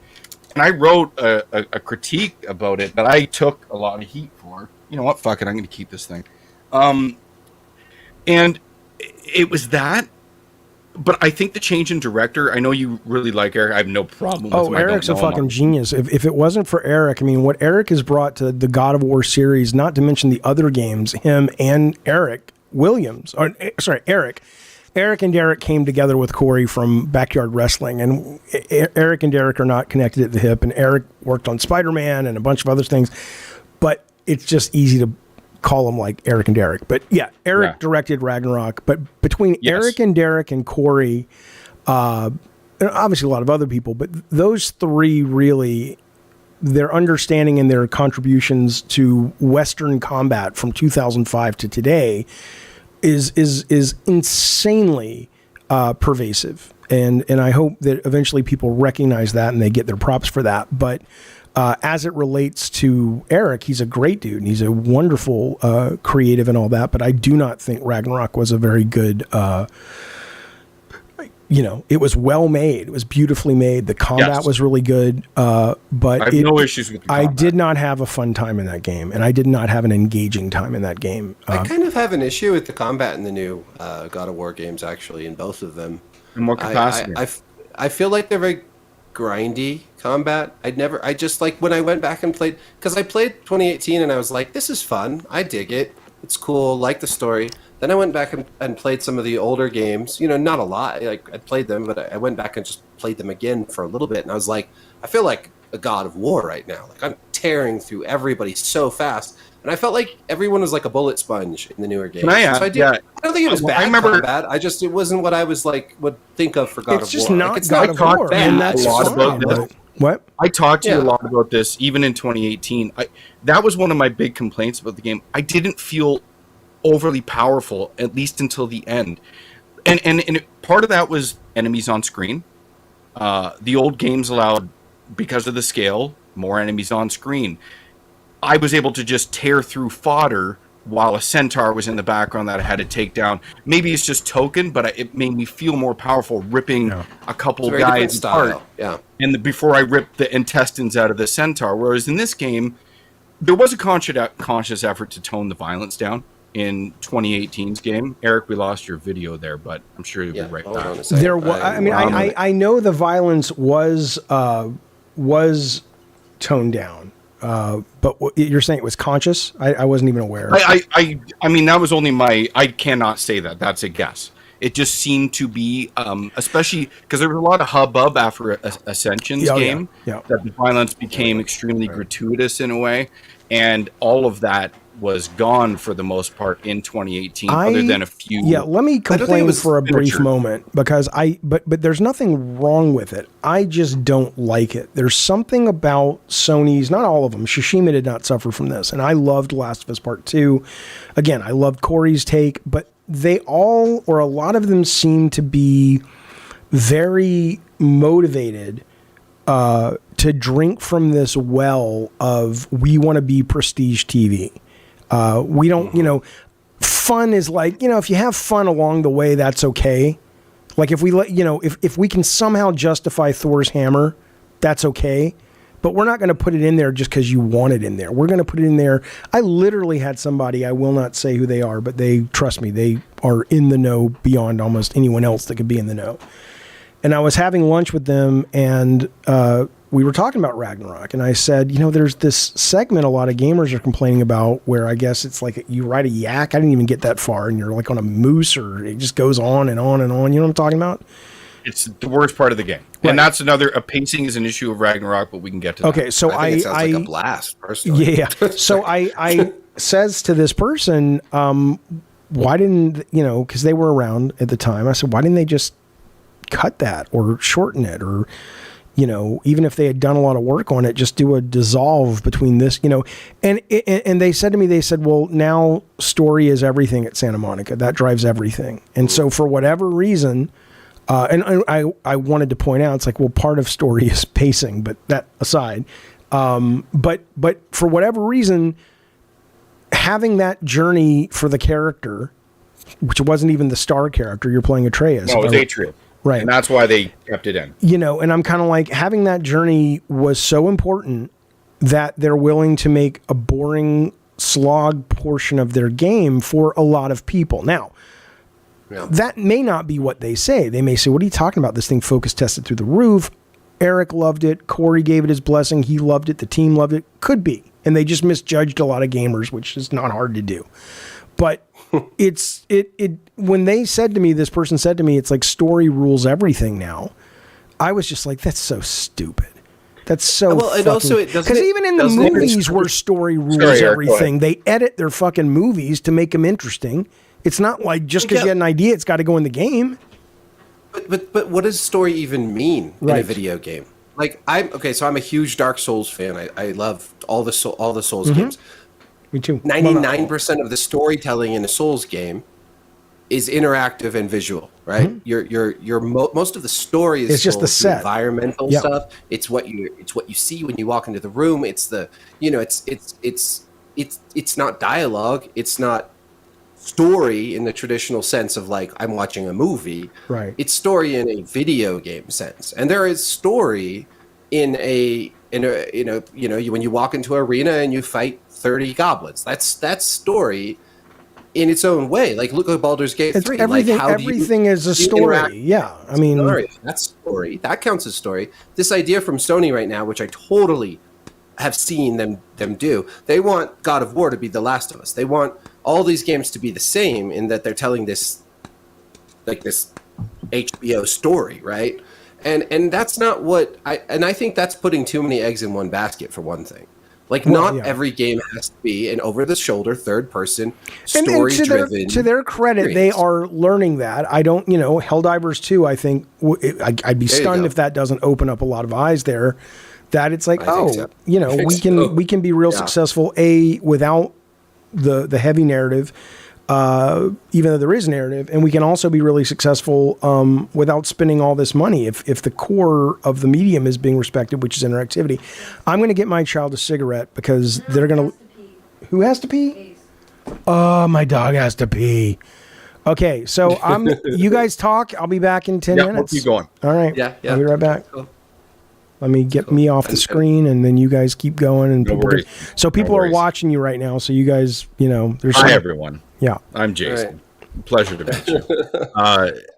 And I wrote a critique about it that I took a lot of heat for. You know what? Fuck it. I'm going to keep this thing. And it was that. But I think the change in director, I know you really like Eric. I have no problem with him. Eric's a fucking genius. If it wasn't for Eric, I mean, what Eric has brought to the God of War series, not to mention the other games, him and Eric Williams, or sorry, Eric. Eric and Derek came together with Corey from Backyard Wrestling, and Eric and Derek are not connected at the hip, and Eric worked on Spider-Man and a bunch of other things, but it's just easy to call them like Eric and Derek. But yeah, Eric directed Ragnarok, but between Eric and Derek and Corey, and obviously a lot of other people, but those three really, their understanding and their contributions to Western combat from 2005 to today is insanely pervasive, and I hope that eventually people recognize that and they get their props for that. But as it relates to Eric, he's a great dude and he's a wonderful creative and all that. But I do not think Ragnarok was a very good. You know, it was well made. It was beautifully made. The combat was really good. But I have no issues with the combat. I did not have a fun time in that game, and I did not have an engaging time in that game. I kind of have an issue with the combat in the new God of War games, actually, in both of them. In more capacity. I feel like they're very grindy combat. I just like when I went back and played, because I played 2018 and I was like, this is fun. I dig it. It's cool. Like the story. Then I went back and played some of the older games. You know, not a lot. Like I played them, but I went back and just played them again for a little bit. And I was like, I feel like a God of War right now. Like I'm tearing through everybody so fast. And I felt like everyone was like a bullet sponge in the newer games. I don't think it was bad combat. It wasn't what I was like would think of for God of War. It's just not like, God of War. And that's a lot about this. What? I talked to you a lot about this, even in 2018. That was one of my big complaints about the game. I didn't feel overly powerful, at least until the end. And part of that was enemies on screen. The old games allowed, because of the scale, more enemies on screen. I was able to just tear through fodder while a centaur was in the background that I had to take down. Maybe it's just token, but it made me feel more powerful ripping a couple guys apart. And before I ripped the intestines out of the centaur. Whereas in this game, there was a conscious effort to tone the violence down. In 2018's game, Eric, we lost your video there, but I'm sure you'll be right back. There was. I mean, I know the violence was toned down, but you're saying it was conscious? I wasn't even aware. I mean, that was only I cannot say that. That's a guess. It just seemed to be, especially because there was a lot of hubbub after Ascension's game, that the violence became extremely gratuitous in a way, and all of that was gone for the most part in 2018, other than a few. Yeah, let me complain for a brief moment, because but there's nothing wrong with it. I just don't like it. There's something about Sony's, not all of them. Tsushima did not suffer from this, and I loved Last of Us Part 2. Again, I loved Corey's take, but they all, or a lot of them, seem to be very motivated to drink from this well of, we want to be prestige TV. We don't, fun is like, if you have fun along the way, that's okay. Like if we let, if we can somehow justify Thor's hammer, that's okay. But we're not going to put it in there just because you want it in there. We're going to put it in there. I literally had somebody, I will not say who they are, but trust me, they are in the know beyond almost anyone else that could be in the know. And I was having lunch with them, and we were talking about Ragnarok, and I said, there's this segment a lot of gamers are complaining about where I guess it's like you ride a yak. I didn't even get that far, and you're like on a moose, or it just goes on and on and on. You know what I'm talking about? It's the worst part of the game. Right. And that's another, pacing is an issue of Ragnarok, but we can get to that. Okay, so I think it sounds like a blast, personally. Yeah. So I says to this person, why didn't, because they were around at the time, I said, why didn't they just cut that or shorten it, or, even if they had done a lot of work on it, just do a dissolve between this, and they said to me, well, now story is everything at Santa Monica. That drives everything. And so for whatever reason, and I wanted to point out, it's like, well, part of story is pacing, but that aside, but for whatever reason, having that journey for the character, which wasn't even the star character, you're playing Atreus. No, it was Atreus. Right. And that's why they kept it in. And I'm kind of like, having that journey was so important that they're willing to make a boring slog portion of their game for a lot of people. Now, that may not be what they say. They may say, what are you talking about? This thing focus tested through the roof. Eric loved it. Corey gave it his blessing. He loved it. The team loved it. Could be. And they just misjudged a lot of gamers, which is not hard to do. But when they said to me, this person said to me, it's like story rules everything now. I was just like, that's so stupid. That's so because even in the movies where story rules everything, they edit their fucking movies to make them interesting. It's not like just because you had an idea, it's got to go in the game. But what does story even mean in a video game? Like I'm a huge Dark Souls fan. I love all the Souls games. Me too. 99% of the storytelling in a Souls game is interactive and visual, right? Most of the story is just the set, environmental stuff. It's what you see when you walk into the room. It's the it's not dialogue. It's not story in the traditional sense of like I'm watching a movie. Right. It's story in a video game sense, and there is story in a when you walk into an arena and you fight 30 goblins. That's story in its own way. Like look at Baldur's Gate 3. Everything is a story. Yeah, I mean that's story. That counts as story. This idea from Sony right now, which I totally have seen them do. They want God of War to be The Last of Us. They want all these games to be the same in that they're telling this HBO story, right? And that's not what I think that's putting too many eggs in one basket for one thing. Like every game has to be an over-the-shoulder, third-person, story-driven. To their credit, experience. They are learning that. I don't, Helldivers 2, I think, I'd be stunned if that doesn't open up a lot of eyes there. That it's like, we can be real successful, without the heavy narrative, even though there is narrative, and we can also be really successful without spending all this money if the core of the medium is being respected, which is interactivity. I'm going to get my child a cigarette because they're going to... Who has to pee? Oh, my dog has to pee. Okay, so you guys talk. I'll be back in 10 minutes. We'll keep going. All right. Yeah. I'll be right back. Cool. Let me get me off the screen, and then you guys keep going. And people are watching you right now, so you guys, there's Hi, everyone. Yeah. I'm Jason. Right. Pleasure to meet you.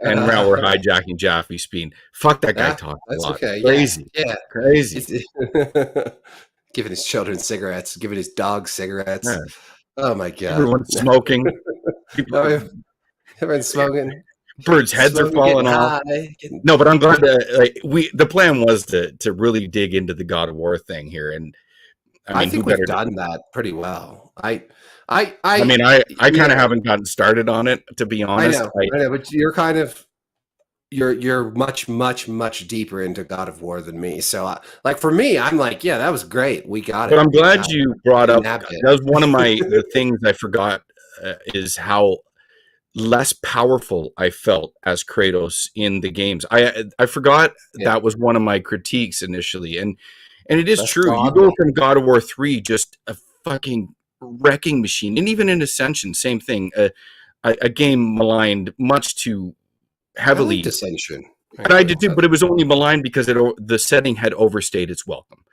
And now we're hijacking Jaffe speed. Fuck that guy talking a lot. Okay. Crazy. Yeah. Crazy. Giving his children cigarettes, giving his dog cigarettes. Yeah. Oh, my God. Everyone's smoking. Everyone's smoking. Birds' heads are falling off. No, but I'm glad that the plan was to really dig into the God of War thing here, and I think we've done that pretty well. I kind of haven't gotten started on it, to be honest. I know, but you're much deeper into God of War than me. So, for me, I'm like, yeah, that was great. We got it. But I'm glad you brought up. That was one of the things I forgot is how less powerful I felt as Kratos in the games. I forgot that was one of my critiques initially, and it is true. You go from God of War 3, just a fucking wrecking machine, and even in Ascension, same thing. A game maligned much too heavily. I liked Ascension, and I did too, but it was only maligned because the setting had overstayed its welcome.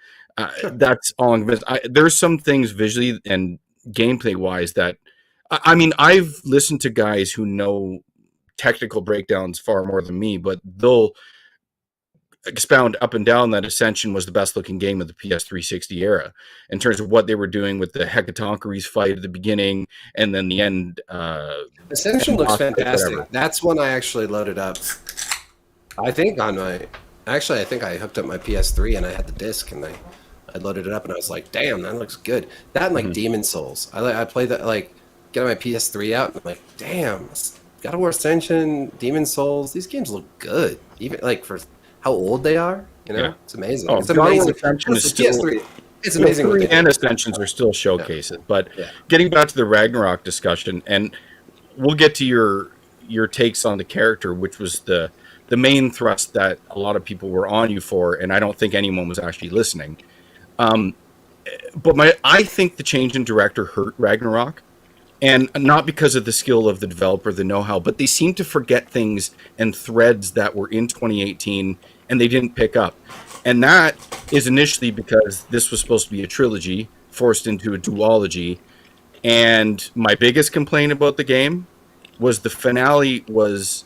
Sure. That's all. There's some things visually and gameplay wise that. I mean, I've listened to guys who know technical breakdowns far more than me, but they'll expound up and down that Ascension was the best looking game of the PS360 era in terms of what they were doing with the Hecatoncheires fight at the beginning and then the end. Ascension looks fantastic. Whatever. That's when I actually loaded up. I think I think I hooked up my PS3 and I had the disc and I loaded it up and I was like, damn, that looks good. That and like Demon Souls. I played that, like, get my PS3 out and I'm like, damn, God of War Ascension, Demon Souls, these games look good. Even like for how old they are, you know, it's amazing. Oh, it's God of War amazing. Ascension is still, PS3. It's amazing. PS3 and Ascensions are still showcases. But getting back to the Ragnarok discussion, and we'll get to your takes on the character, which was the main thrust that a lot of people were on you for, and I don't think anyone was actually listening. But I think the change in director hurt Ragnarok, and not because of the skill of the developer, the know-how, but they seem to forget things and threads that were in 2018 and they didn't pick up. And that is initially because this was supposed to be a trilogy forced into a duology. And my biggest complaint about the game was the finale was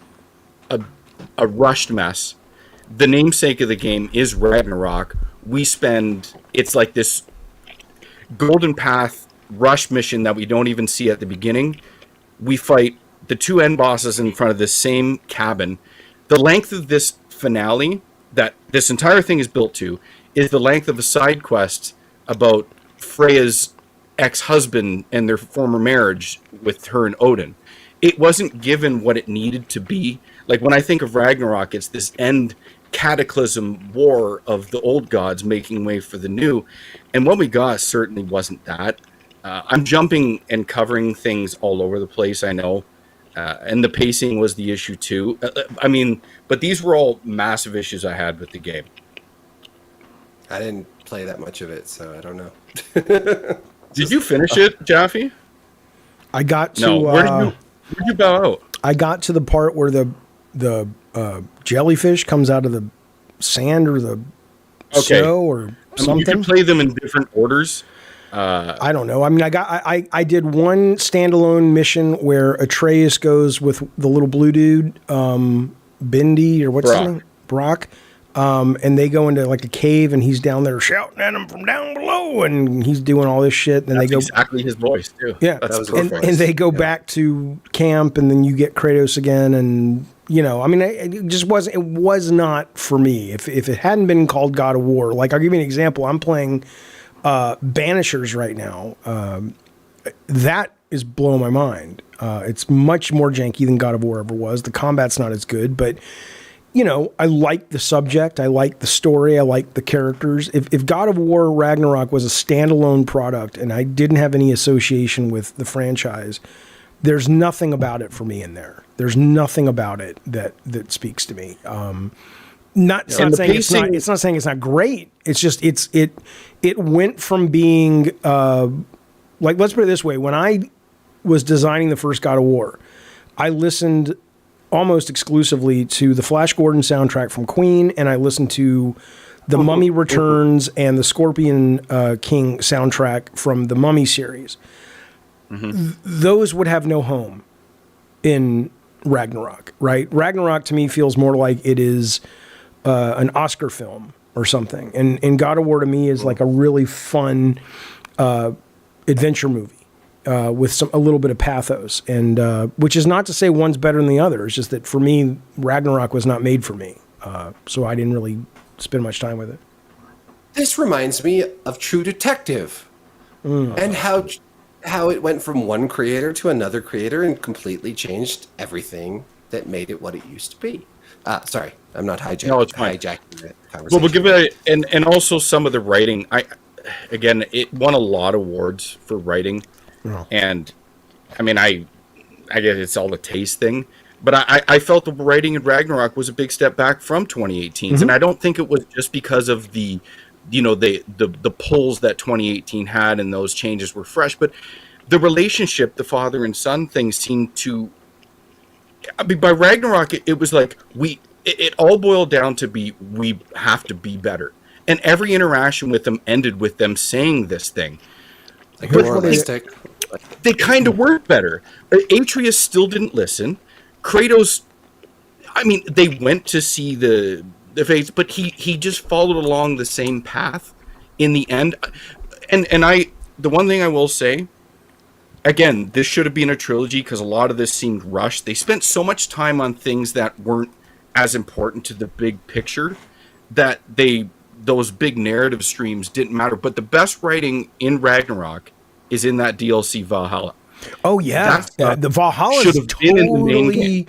a rushed mess. The namesake of the game is Ragnarok. It's like this golden path rush mission that we don't even see at the beginning. We fight the two end bosses in front of this same cabin. The length of this finale that this entire thing is built to is the length of a side quest about Freya's ex-husband and their former marriage with her and Odin. It wasn't given what it needed to be. Like when I think of Ragnarok, it's this end cataclysm war of the old gods making way for the new. And what we got certainly wasn't that. I'm jumping and covering things all over the place, I know. And the pacing was the issue too. But these were all massive issues I had with the game. I didn't play that much of it, so I don't know. Did you finish it, Jaffe? I got to. No. Where'd you bow out? I got to the part where the jellyfish comes out of the sand or the snow or something. You can play them in different orders. I don't know. I mean, I did one standalone mission where Atreus goes with the little blue dude, Bindi, or what's his name? Brock. And they go into like a cave and he's down there shouting at him from down below and he's doing all this shit. And That's they go exactly his voice too. Yeah. And they go back to camp and then you get Kratos again. And, you know, I mean, it just wasn't, it was not for me. If it hadn't been called God of War, like I'll give you an example. I'm playing Banishers right now. That is blowing my mind. It's much more janky than God of War ever was. The combat's not as good, but you know, I like the subject, I like the story, I like the characters. If God of War Ragnarok was a standalone product and I didn't have any association with the franchise, there's nothing about it for me in there. There's nothing about it that speaks to me. It's not saying it's not great. It's just it went from being like, let's put it this way. When I was designing the first God of War, I listened almost exclusively to the Flash Gordon soundtrack from Queen, and I listened to the Mummy Returns and the Scorpion King soundtrack from the Mummy series. Those would have no home in Ragnarok, right? Ragnarok to me feels more like it is an Oscar film or something. And God of War to me is like a really fun adventure movie. With a little bit of pathos, and which is not to say one's better than the other. It's just that for me, Ragnarok was not made for me, so I didn't really spend much time with it. This reminds me of True Detective, and how it went from one creator to another creator and completely changed everything that made it what it used to be. Sorry, I'm not hijacking. No, it's fine. Hijacking the conversation. Well, we'll give it, and also some of the writing. Again, it won a lot of awards for writing. Oh. And I mean, I guess it's all a taste thing, but I felt the writing in Ragnarok was a big step back from 2018's, and I don't think it was just because of the pulls that 2018 had and those changes were fresh, but the relationship, the father and son thing seemed to. I mean, by Ragnarok, it was like it all boiled down to we have to be better, and every interaction with them ended with them saying this thing. Like realistic. They kind of worked better. Atreus still didn't listen. Kratos, I mean, they went to see the the face, but he just followed along the same path in the end. And the one thing I will say, again, this should have been a trilogy because a lot of this seemed rushed. They spent so much time on things that weren't as important to the big picture that those big narrative streams didn't matter. But the best writing in Ragnarok is in that DLC Valhalla. Oh yeah, the Valhalla is totally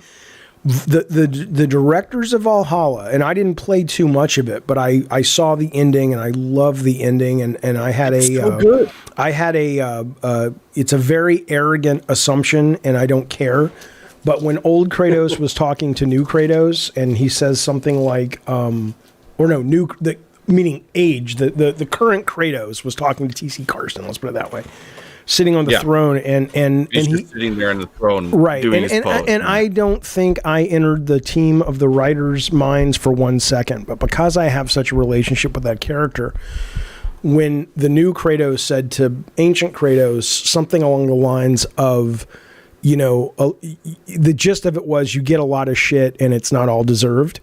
the directors of Valhalla, and I didn't play too much of it, but I saw the ending and I love the ending, and I had good. I had it's a very arrogant assumption, and I don't care. But when old Kratos was talking to new Kratos, and he says something like, meaning age, the current Kratos was talking to T.C. Carson, let's put it that way, sitting on the throne, and he's he just sitting there on the throne, right, doing his pose. And I don't think I entered the team of the writers' minds for 1 second, but because I have such a relationship with that character, when the new Kratos said to ancient Kratos something along the lines of, the gist of it was you get a lot of shit and it's not all deserved.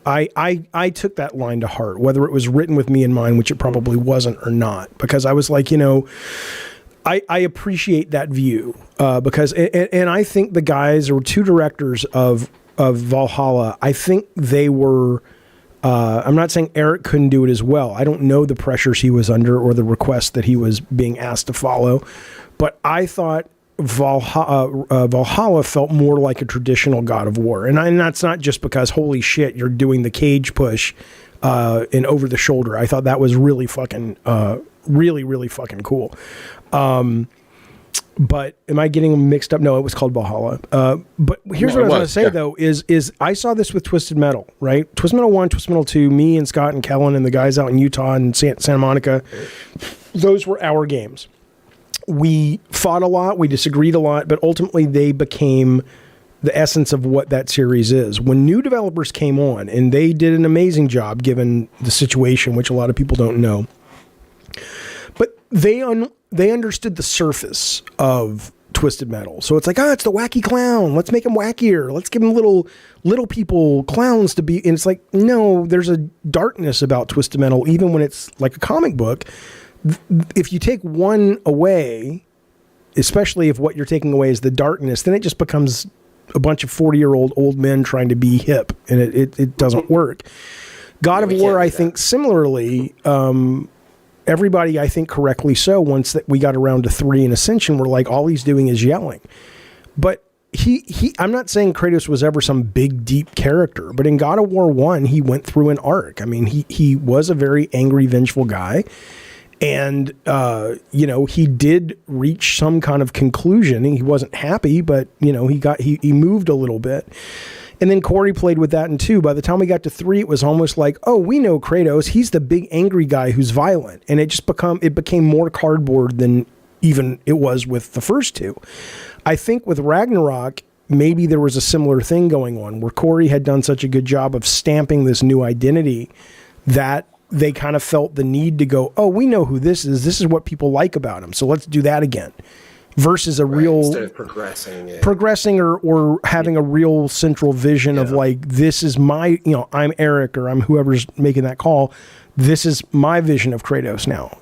I took that line to heart, whether it was written with me in mind, which it probably wasn't or not, because I was like, I appreciate that view because, and I think the guys, there were two directors of Valhalla. I think they were, I'm not saying Eric couldn't do it as well. I don't know the pressures he was under or the requests that he was being asked to follow, but I thought Valhalla felt more like a traditional God of War, and that's not just because holy shit you're doing the cage push and over the shoulder. I thought that was really fucking really fucking cool. But am I getting them mixed up? No, it was called Valhalla. But here's what I was going to say though is I saw this with Twisted Metal, right? Twisted Metal 1, Twisted Metal 2, me and Scott and Kellen and the guys out in Utah and Santa Monica, those were our games. We fought a lot, we disagreed a lot, but ultimately they became the essence of what that series is. When new developers came on, and they did an amazing job given the situation, which a lot of people don't know, but they understood the surface of Twisted Metal. So it's like, it's the wacky clown. Let's make him wackier. Let's give him little people clowns to be. And it's like, no, there's a darkness about Twisted Metal, even when it's like a comic book. If you take one away, especially if what you're taking away is the darkness, then it just becomes a bunch of 40-year-old old men trying to be hip, and it doesn't work. God of War, I think, similarly, everybody, I think correctly so, once that we got around to 3 in Ascension, were like, all he's doing is yelling. But I'm not saying Kratos was ever some big, deep character, but in God of War 1, he went through an arc. I mean, he was a very angry, vengeful guy. And, he did reach some kind of conclusion. He wasn't happy, but, he moved a little bit. And then Corey played with that in 2. By the time we got to 3, it was almost like, oh, we know Kratos. He's the big angry guy who's violent. And it became more cardboard than even it was with the first 2. I think with Ragnarok, maybe there was a similar thing going on where Corey had done such a good job of stamping this new identity that they kind of felt the need to go, oh, we know who this is. This is what people like about him. So let's do that again. Versus a real instead of progressing or having a real central vision of like, this is my, I'm Eric or I'm whoever's making that call. This is my vision of Kratos now.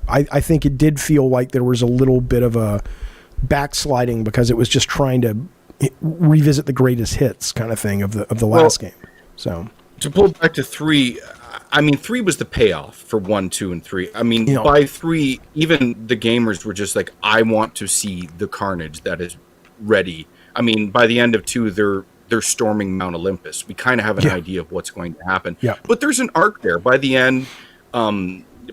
I think it did feel like there was a little bit of a backsliding because it was just trying to revisit the greatest hits kind of thing of the last game. So to pull back to 3, I mean, 3 was the payoff for 1, 2, and 3. I mean, by 3, even the gamers were just like, I want to see the carnage that is ready. I mean, by the end of 2, they're storming Mount Olympus. We kind of have an idea of what's going to happen. Yeah. But there's an arc there. By the end,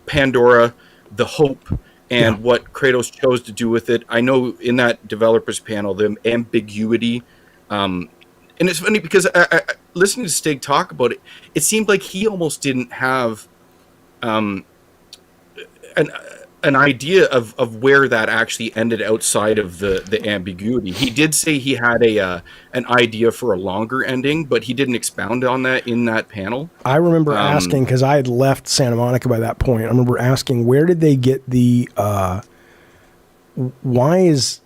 Pandora, the hope, and what Kratos chose to do with it. I know in that developers panel, the ambiguity, and it's funny because I listening to Stig talk about it, it seemed like he almost didn't have an idea of where that actually ended outside of the ambiguity. He did say he had an idea for a longer ending, but he didn't expound on that in that panel. I remember asking, because I had left Santa Monica by that point, I remember asking, where did they get the why is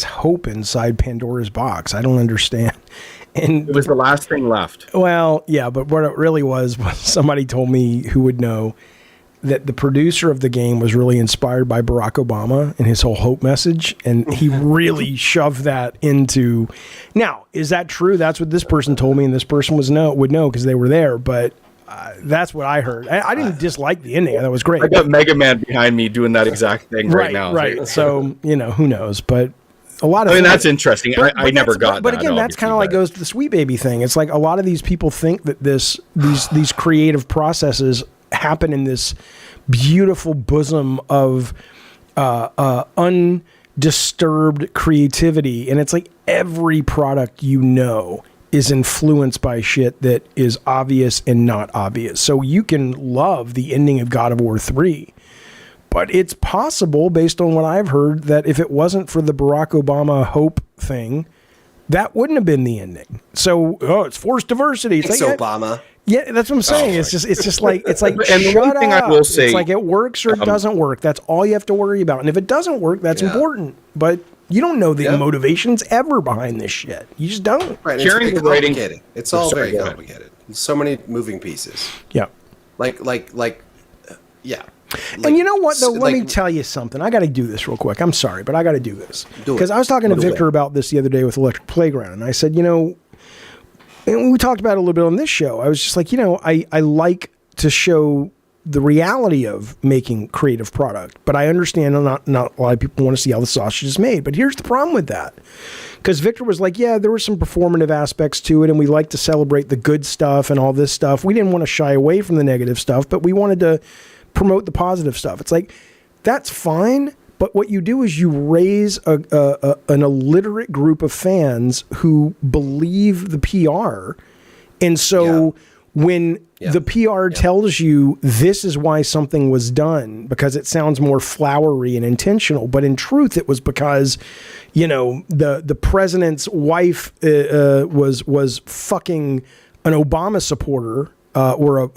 hope inside Pandora's box? I don't understand. And It was the last thing left. well, yeah, but what it really was somebody told me who would know that the producer of the game was really inspired by Barack Obama and his whole hope message, and he really shoved that into. Now, is that true? That's what this person told me, and this person would know because they were there. But that's what I heard. I didn't dislike the ending; that was great. I got Mega Man behind me doing that exact thing right now. Right. So who knows? But a lot of. I mean, that's interesting. I never got that. But again, that's kind of like goes to the Sweet Baby thing. It's like a lot of these people think that these creative processes happen in this beautiful bosom of undisturbed creativity, and it's like every product is influenced by shit that is obvious and not obvious. So you can love the ending of God of War 3, but it's possible, based on what I've heard, that if it wasn't for the Barack Obama hope thing, that wouldn't have been the ending. So, it's forced diversity. It's like, Obama. Yeah, that's what I'm saying. It's just like and shut the one thing up. I will say, it's like it works or it doesn't work. That's all you have to worry about. And if it doesn't work, that's important. But you don't know the motivations ever behind this shit. You just don't. Right. It's very complicated. It's all very complicated. So many moving pieces. Yeah. Yeah. And you know what, though? Let me tell you something. I got to do this real quick. I'm sorry, but I got to do this. Because I was talking to Victor about this the other day with Electric Playground, and I said, and we talked about it a little bit on this show. I was just like, I like to show the reality of making creative product, but I understand not a lot of people want to see how the sausage is made. But here's the problem with that. Because Victor was like, yeah, there were some performative aspects to it, and we like to celebrate the good stuff and all this stuff. We didn't want to shy away from the negative stuff, but we wanted to promote the positive stuff. It's like, that's fine, but what you do is you raise an illiterate group of fans who believe the PR. And so when the PR tells you this is why something was done, because it sounds more flowery and intentional, but in truth it was because, the president's wife was fucking an Obama supporter. Or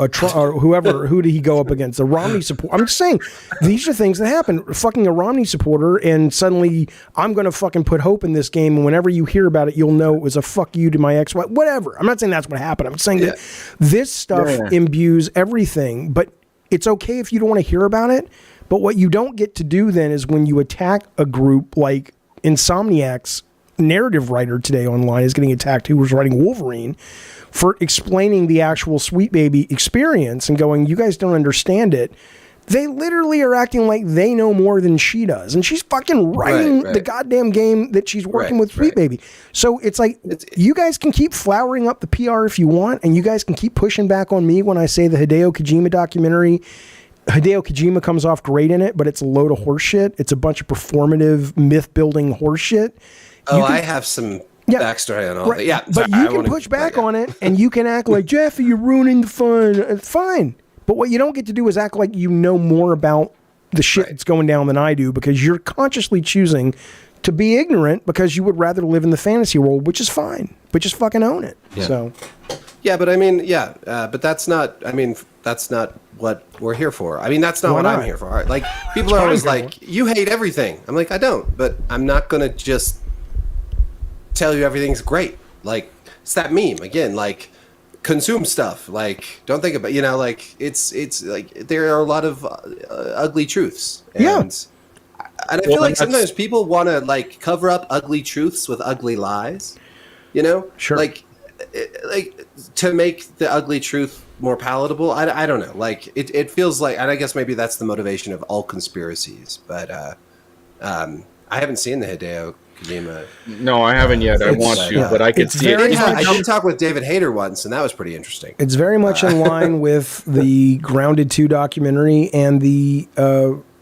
whoever, who did he go up against? The Romney supporter. I'm just saying, these are things that happen. Fucking a Romney supporter, and suddenly I'm going to fucking put hope in this game, and whenever you hear about it, you'll know it was a fuck you to my ex-wife. Whatever. I'm not saying that's what happened. I'm just saying that this stuff imbues everything, but it's okay if you don't want to hear about it. But what you don't get to do then is when you attack a group like Insomniac's narrative writer today online is getting attacked, who was writing Wolverine, for explaining the actual Sweet Baby experience and going, you guys don't understand it. They literally are acting like they know more than she does. And she's fucking writing the goddamn game that she's working with Sweet Baby. So it's like, you guys can keep flowering up the PR if you want, and you guys can keep pushing back on me when I say the Hideo Kojima documentary. Hideo Kojima comes off great in it, but it's a load of horseshit. It's a bunch of performative, myth-building horseshit. I have some backstory on all that. Yeah, but you can push back on it, and you can act like, Jaffe, you're ruining the fun. It's fine. But what you don't get to do is act like you know more about the shit that's going down than I do, because you're consciously choosing to be ignorant because you would rather live in the fantasy world, which is fine. But just fucking own it. Yeah. So. Yeah, but I mean, but that's not what we're here for. I mean, that's not what I'm here for. Like, people are always like, you hate everything. I'm like, I don't, but I'm not going to just tell you everything's great. Like, it's that meme again, like, consume stuff. Like, don't think about, like, it's like, there are a lot of ugly truths. And I feel like sometimes people want to, like, cover up ugly truths with ugly lies, Sure. Like to make the ugly truth more palatable. I don't know. Like, it feels like, and I guess maybe that's the motivation of all conspiracies, but I haven't seen the Hideo Kojima. No, I haven't yet. I want to, but I could see it. I did talk with David Hayter once, and that was pretty interesting. It's very much in line with the Grounded 2 documentary and the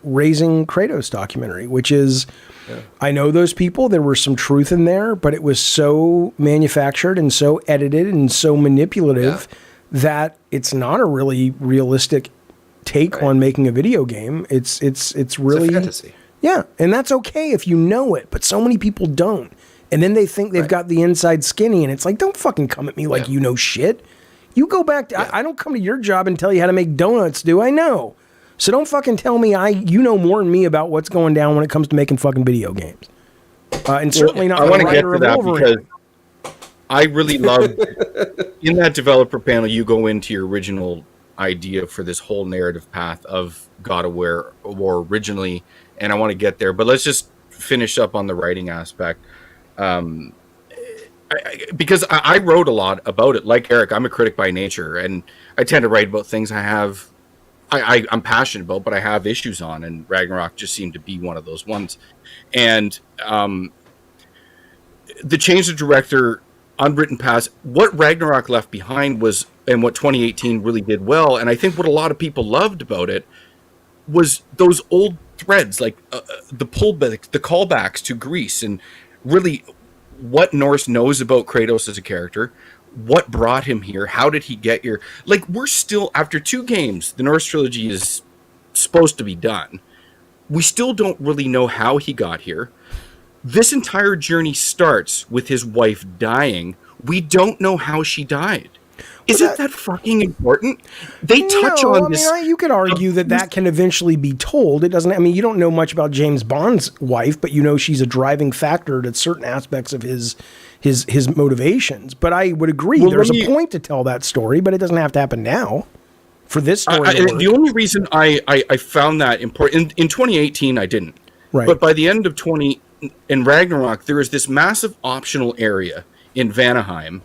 Raising Kratos documentary, which is, I know those people, there was some truth in there, but it was so manufactured and so edited and so manipulative that it's not a really realistic take on making a video game. It's really... It's a fantasy. Yeah, and that's okay if you know it, but so many people don't. And then they think they've got the inside skinny, and it's like, don't fucking come at me like you know shit. You go back to... I don't come to your job and tell you how to make donuts, do I? know. So don't fucking tell me you know more than me about what's going down when it comes to making fucking video games. And certainly not I want to get to that because I really loved in that developer panel. You go into your original idea for this whole narrative path of God of War originally, and I want to get there, but let's just finish up on the writing aspect. Because I wrote a lot about it. Like Eric, I'm a critic by nature, and I tend to write about things I'm passionate about, but I have issues on, and Ragnarok just seemed to be one of those ones. And the change of director, unwritten past, what Ragnarok left behind was, and what 2018 really did well, and I think what a lot of people loved about it was those old threads, like the pullback, the callbacks to Greece, and really what Norse knows about Kratos as a character, what brought him here, how did he get here. Like, we're still, after 2 games, the Norse trilogy is supposed to be done. We still don't really know how he got here. This entire journey starts with his wife dying. We don't know how she died. Isn't that fucking important? They touch on this. I mean, you could argue that can eventually be told. It doesn't. I mean, you don't know much about James Bond's wife, but you know she's a driving factor to certain aspects of his motivations. But I would agree, there's a point to tell that story, but it doesn't have to happen now for this story. The only reason I found that important in 2018, I didn't. Right. But by the end of in Ragnarok, there is this massive optional area in Vanaheim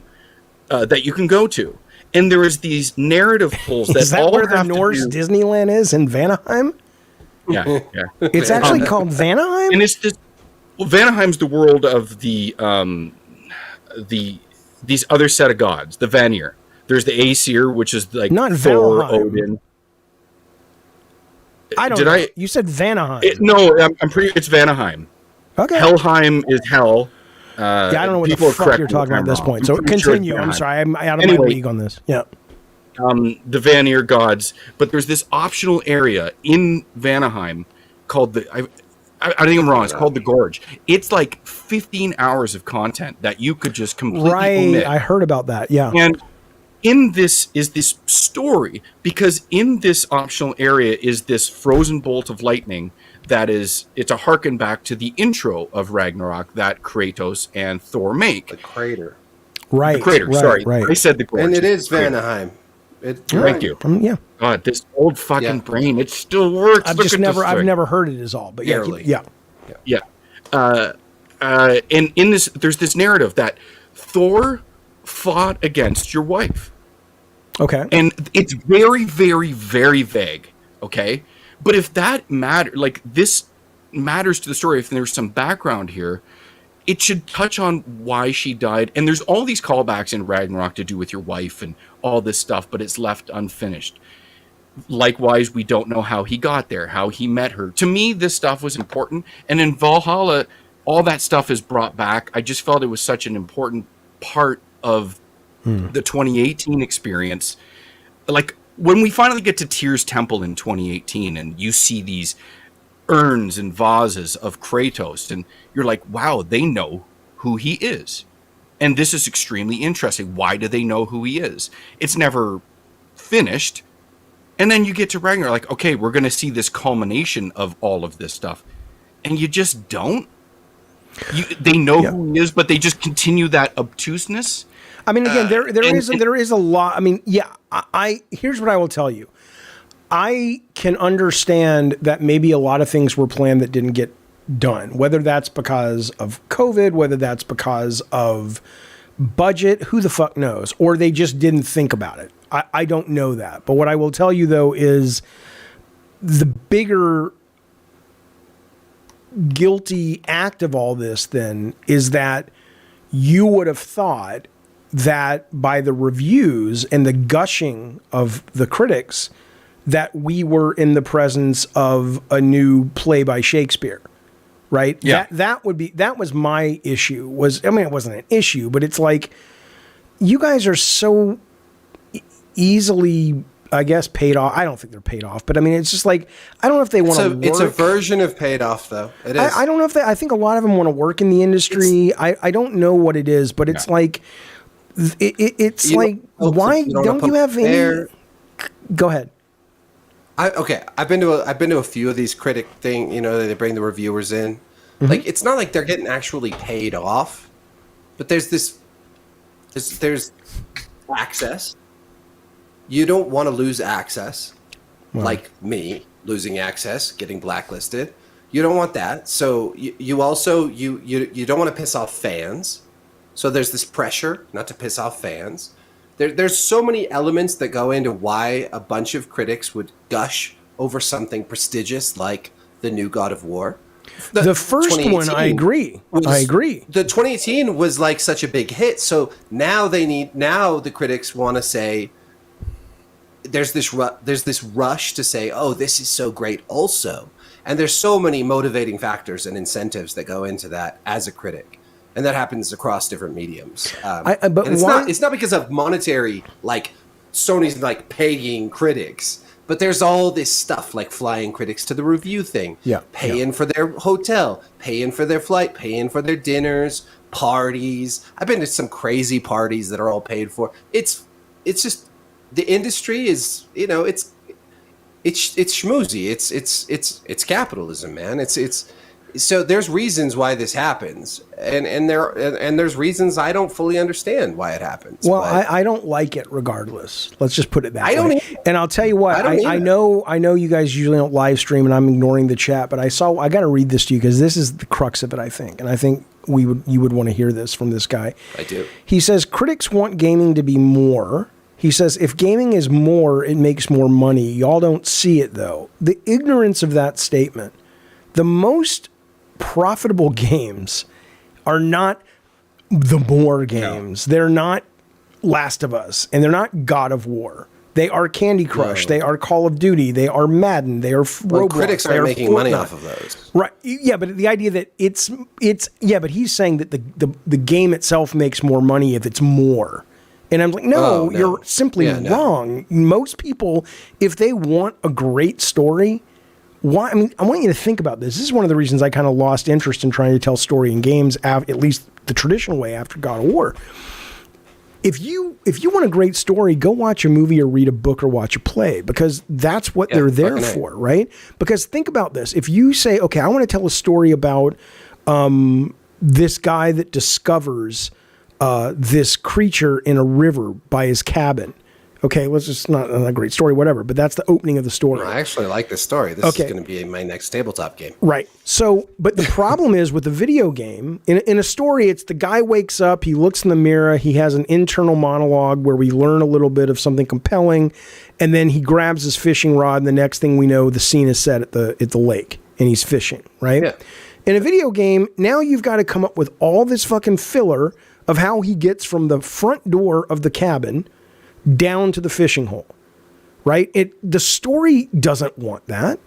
that you can go to. And there is these narrative pulls that is that all where the have Norse to do. Disneyland is in Vanaheim? Yeah. It's actually called Vanaheim? And it's this. Well, Vanaheim's the world of these other set of gods, the Vanir. There's the Aesir, which is like not Thor, Valheim. Odin. I don't know. You said Vanaheim. No, I'm pretty. It's Vanaheim. Okay. Helheim is hell. I don't know what the fuck you're talking about at this point. So continue. I'm sorry. I'm out of my league on this. Yeah. The Vanir gods, but there's this optional area in Vanaheim called I think I'm wrong. It's called the Gorge. It's like 15 hours of content that you could just completely omit. I heard about that. Yeah. And in this is this story, because in this optional area is this frozen bolt of lightning it's a harken back to the intro of Ragnarok that Kratos and Thor make. The crater. Right. The crater, sorry. I said the Gorge. And it is Vanaheim. Thank you. Yeah. God, this old fucking brain, it still works. I've never heard it is all, but yeah. And in this, there's this narrative that Thor fought against your wife. Okay. And it's very, very, very vague. Okay. But if that this matters to the story, if there's some background here, it should touch on why she died. And there's all these callbacks in Ragnarok to do with your wife and all this stuff, but it's left unfinished. Likewise, we don't know how he got there, how he met her. To me, this stuff was important. And in Valhalla, all that stuff is brought back. I just felt it was such an important part of the 2018 experience. Like, when we finally get to Tyr's Temple in 2018 and you see these urns and vases of Kratos, and you're like, wow, they know who he is. And this is extremely interesting. Why do they know who he is? It's never finished. And then you get to Ragnarok, like, okay, we're going to see this culmination of all of this stuff. And you just don't. They know who he is, but they just continue that obtuseness. I mean, again, there is a lot. I mean, here's what I will tell you. I can understand that maybe a lot of things were planned that didn't get done, whether that's because of COVID, whether that's because of budget, who the fuck knows, or they just didn't think about it. I don't know that. But what I will tell you, though, is the bigger guilty act of all this, then, is that you would have thought that by the reviews and the gushing of the critics, that we were in the presence of a new play by Shakespeare, right? Yeah. That was my issue. It wasn't an issue, but it's like, you guys are so easily, I guess, paid off. I don't think they're paid off, but I mean, it's just like, I don't know if they want to work. It's a version of paid off, though. It is. I don't know if I think a lot of them want to work in the industry. I don't know what it is, but it's like, it's like, why don't you have any? Go ahead. I've been to a few of these critic thing. They bring the reviewers in. Mm-hmm. Like, it's not like they're getting actually paid off, but there's this There's access. You don't want to lose access, like me losing access, getting blacklisted. You don't want that. So you also you don't want to piss off fans. So there's this pressure not to piss off fans. There's so many elements that go into why a bunch of critics would gush over something prestigious like the new God of War. The first one, I agree. The 2018 was like such a big hit. So now the critics want to say, there's this rush to say, oh, this is so great also. And there's so many motivating factors and incentives that go into that as a critic. And that happens across different mediums. But it's not because of monetary, like Sony's like paying critics. But there's all this stuff like flying critics to the review thing, paying for their hotel, paying for their flight, paying for their dinners, parties. I've been to some crazy parties that are all paid for. It's just the industry is, it's schmoozy. It's capitalism, man. It's so there's reasons why this happens, and there's reasons I don't fully understand why it happens. Well, I don't like it regardless. Let's just put it that way. And I'll tell you what, I know you guys usually don't live stream, and I'm ignoring the chat, but I got to read this to you because this is the crux of it, I think, and I think you would want to hear this from this guy. I do. He says critics want gaming to be more. He says if gaming is more, it makes more money. Y'all don't see it though. The ignorance of that statement. The most profitable games are not the more games. No. They're not Last of Us, and they're not God of War. They are Candy Crush. No. They are Call of Duty. They are Madden. They are Roblox. Critics are making money off of those, right? Yeah, but the idea that it's but he's saying that the game itself makes more money if it's more. And I'm like, no. You're simply wrong. Most people, if they want a great story. Why? I mean, I want you to think about this. This is one of the reasons I kind of lost interest in trying to tell story in games, at least the traditional way after God of War. If you want a great story, go watch a movie or read a book or watch a play, because that's what they're there for, right? Because think about this. If you say, okay, I want to tell a story about this guy that discovers this creature in a river by his cabin. Okay, well, it's just not a great story, whatever, but that's the opening of the story. No, I actually like this story. This is going to be my next tabletop game. Right. So, but the problem is with the video game, in a story, it's the guy wakes up, he looks in the mirror, he has an internal monologue where we learn a little bit of something compelling, and then he grabs his fishing rod, and the next thing we know, the scene is set at the lake, and he's fishing, right? Yeah. In a video game, now you've got to come up with all this fucking filler of how he gets from the front door of the cabin down to the fishing hole, right? The story doesn't want that.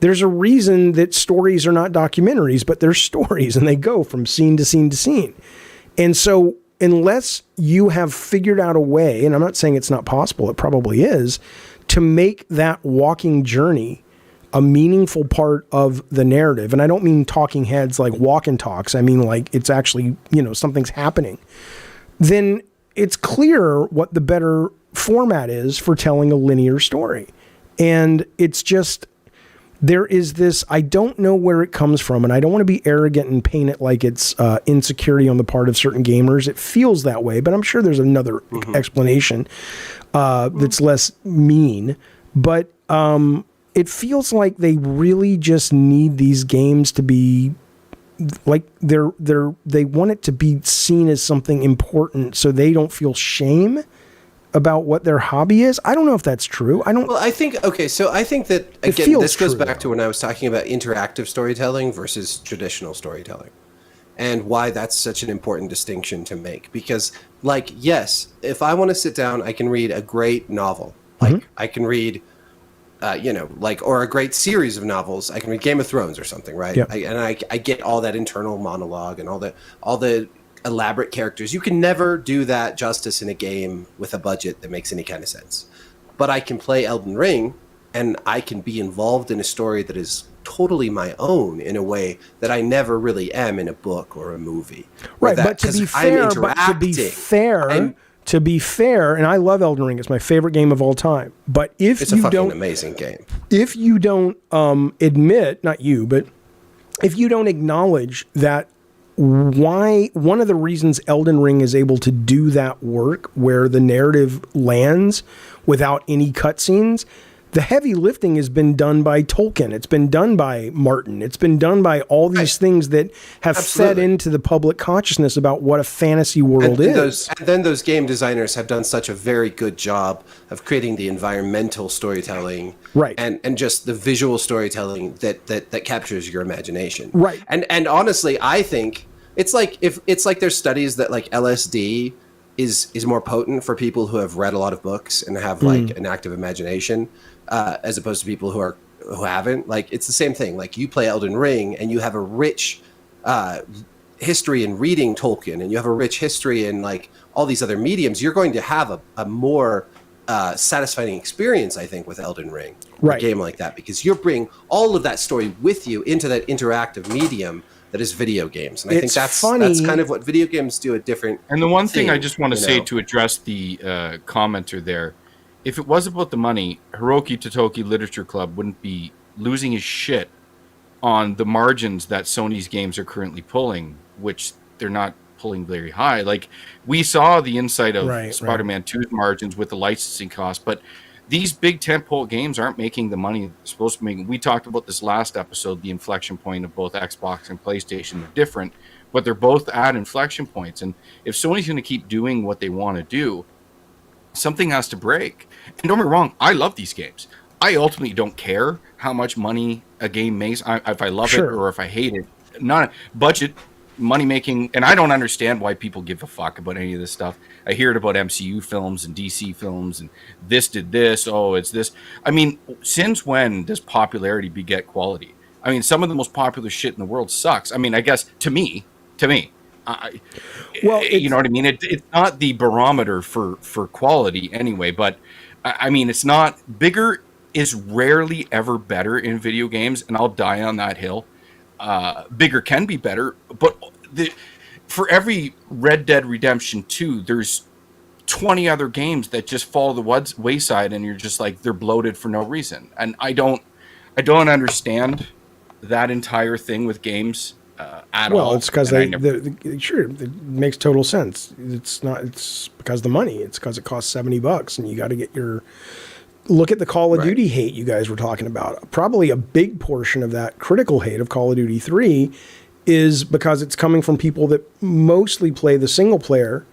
There's a reason that stories are not documentaries, but they're stories, and they go from scene to scene to scene. And so unless you have figured out a way, and I'm not saying it's not possible, it probably is, to make that walking journey a meaningful part of the narrative, and I don't mean talking heads like walk and talks, I mean like it's actually, something's happening, then it's clear what the better format is for telling a linear story. And it's just, there is this, I don't know where it comes from, and I don't want to be arrogant and paint it like it's insecurity on the part of certain gamers. It feels that way, but I'm sure there's another explanation that's less mean. But it feels like they really just need these games to be like they want it to be seen as something important, so they don't feel shame about what their hobby is. I don't know if that's true. Well, I think that again, this goes back to when I was talking about interactive storytelling versus traditional storytelling, and why that's such an important distinction to make. Because, like, yes, if I want to sit down, I can read a great novel. Like, I can read. Or a great series of novels. I can read Game of Thrones or something, right? Yeah. I get all that internal monologue and all the elaborate characters. You can never do that justice in a game with a budget that makes any kind of sense. But I can play Elden Ring, and I can be involved in a story that is totally my own in a way that I never really am in a book or a movie. Right, but to be fair, and I love Elden Ring. It's my favorite game of all time. But it's a fucking amazing game. If you don't admit, not you, but if you don't acknowledge that why one of the reasons Elden Ring is able to do that work where the narrative lands without any cutscenes. The heavy lifting has been done by Tolkien. It's been done by Martin. It's been done by all these things that have fed into the public consciousness about what a fantasy world is. And then those game designers have done such a very good job of creating the environmental storytelling, right, and just the visual storytelling that captures your imagination, right. And honestly, I think it's like there's studies that like LSD is more potent for people who have read a lot of books and have like an active imagination. As opposed to people who haven't. Like, it's the same thing. Like, you play Elden Ring and you have a rich history in reading Tolkien, and you have a rich history in like all these other mediums. You're going to have a more satisfying experience, I think, with Elden Ring, right, a game like that, because you're bringing all of that story with you into that interactive medium that is video games. And I think that's kind of what video games do a different. And the one thing I just want to say to address the commenter there, if it was about the money, Hiroki Totoki Literature Club wouldn't be losing his shit on the margins that Sony's games are currently pulling, which they're not pulling very high. Like, we saw the inside of Spider-Man 2's margins with the licensing cost, but these big tentpole games aren't making the money they're supposed to be making. We talked about this last episode, the inflection point of both Xbox and PlayStation. They're different, but they're both at inflection points. And if Sony's going to keep doing what they want to do, something has to break. And don't get me wrong, I love these games. I ultimately don't care how much money a game makes, if I love it or if I hate it. Not budget, money making, and I don't understand why people give a fuck about any of this stuff. I hear it about MCU films and DC films, and this did this, oh, it's this. I mean, since when does popularity beget quality? I mean, some of the most popular shit in the world sucks. I mean, I guess to me, well, you know what I mean? It's not the barometer for quality anyway, but I mean, it's not. Bigger is rarely ever better in video games, and I'll die on that hill. Bigger can be better, but for every Red Dead Redemption 2, there's 20 other games that just fall the wayside, and you're just like, they're bloated for no reason. And I don't understand that entire thing with games. At all. Well, it's because it makes total sense. It's because of the money. It's because it costs $70 and you got to get look at the Call of Duty hate you guys were talking about. Probably a big portion of that critical hate of Call of Duty 3 is because it's coming from people that mostly play the single player,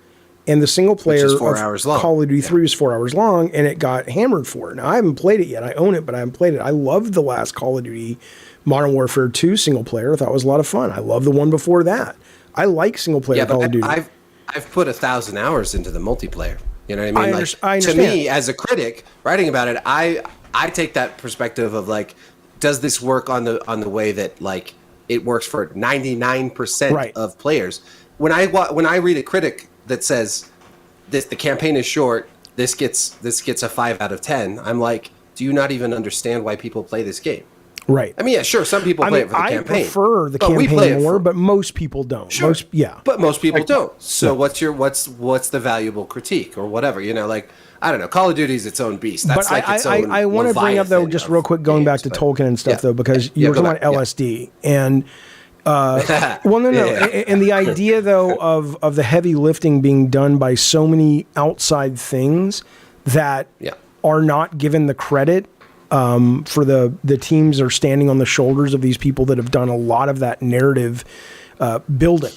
and the single player of Call of Duty 3 is 4 hours long, and it got hammered for it. Now, I haven't played it yet. I own it, but I haven't played it. I loved the last Call of Duty Modern Warfare 2 single player. I thought it was a lot of fun. I love the one before that. I like single player Call of Duty. I've put 1,000 hours into the multiplayer. You know what I mean? I understand. To me, as a critic writing about it, I take that perspective of like, does this work on the way that like it works for 99% of players? When I read a critic that says the campaign is short, this gets a 5 out of 10, I'm like, do you not even understand why people play this game? Right. I mean, yeah, sure. Some people play it for the campaign. I prefer the campaign more, but most people don't. Sure. But most people like, don't. So what's the valuable critique or whatever? You know, like, I don't know. Call of Duty is its own beast. That's but I want to bring up though, just real quick, going back to Tolkien and stuff though, because you were talking about LSD and. Well, no. And the idea though of the heavy lifting being done by so many outside things that are not given the credit. For the teams are standing on the shoulders of these people that have done a lot of that narrative building.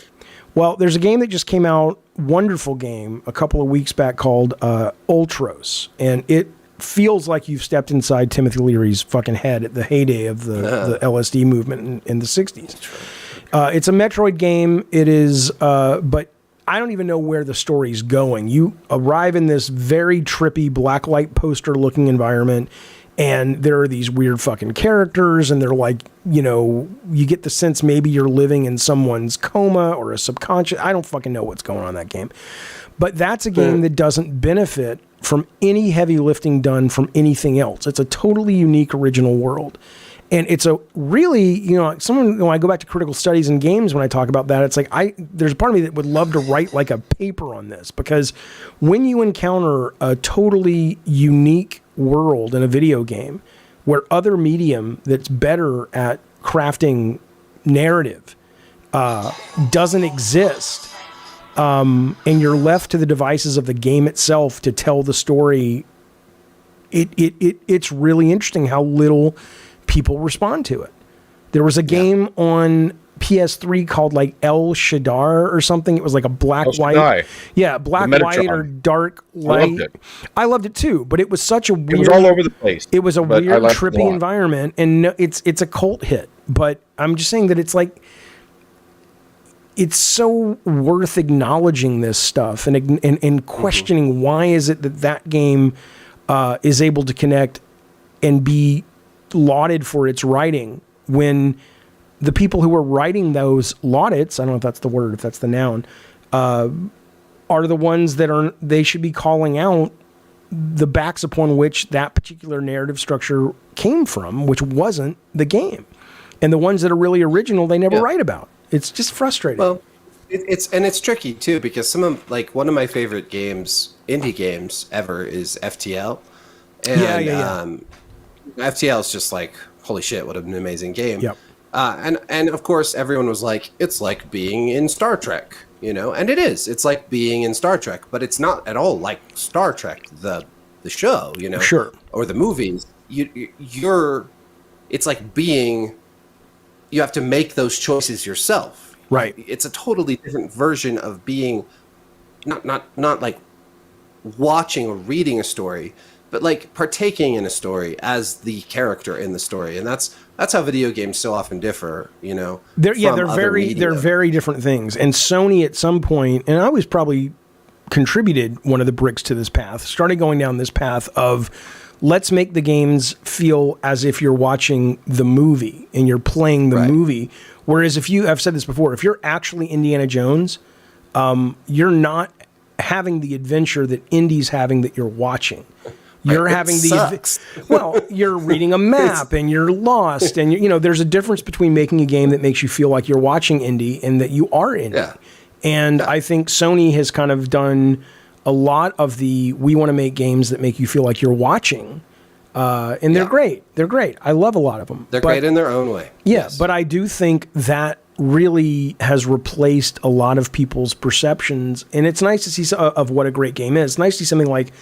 Well, there's a game that just came out, wonderful game, a couple of weeks back called Ultros, and it feels like you've stepped inside Timothy Leary's fucking head at the heyday of the LSD movement in the 60s. It's a Metroid game. It is, but I don't even know where the story's going. You arrive in this very trippy blacklight poster-looking environment, and there are these weird fucking characters, and they're like, you know, you get the sense maybe you're living in someone's coma or a subconscious. I don't fucking know what's going on in that game. But that's a game that doesn't benefit from any heavy lifting done from anything else. It's a totally unique, original world. And it's a really, you know, when I go back to critical studies in games, when I talk about that, it's like, there's a part of me that would love to write like a paper on this, because when you encounter a totally unique world in a video game where other medium that's better at crafting narrative doesn't exist, and you're left to the devices of the game itself to tell the story, it's really interesting how little people respond to it. There was a game on PS3 called like El Shadar or something. It was like a black white, black white or dark light. I loved it too, but it was such a weird. It was all over the place. It was a weird, trippy environment, and no, it's a cult hit. But I'm just saying that it's like, it's so worth acknowledging this stuff and questioning why is it that game is able to connect and be lauded for its writing when the people who are writing those laudits, I don't know if that's the word, if that's the noun, are the ones that they should be calling out the backs upon which that particular narrative structure came from, which wasn't the game. And the ones that are really original, they never write about. It's just frustrating. Well, it's tricky too, because one of my favorite games, indie games ever, is FTL. And FTL is just like, holy shit, what an amazing game. Yep. And of course, everyone was like, it's like being in Star Trek, and it is. It's like being in Star Trek, but it's not at all like Star Trek, the show, Sure. or the movies. It's like being, you have to make those choices yourself. Right. It's a totally different version of being, not like watching or reading a story, but like partaking in a story as the character in the story. And that's how video games so often differ, They're very different things. And Sony at some point, and I was probably contributed one of the bricks to this path, started going down this path of let's make the games feel as if you're watching the movie and you're playing the movie. Whereas I've said this before, if you're actually Indiana Jones, you're not having the adventure that Indy's having that you're watching. You're having you're reading a map and you're lost, and there's a difference between making a game that makes you feel like you're watching Indy and that you are Indy. Yeah. And I think Sony has kind of done a lot of we want to make games that make you feel like you're watching, and they're great. They're great. I love a lot of them. They're great in their own way. Yeah, yes. But I do think that really has replaced a lot of people's perceptions, and it's nice to see of what a great game is. It's nice to see something like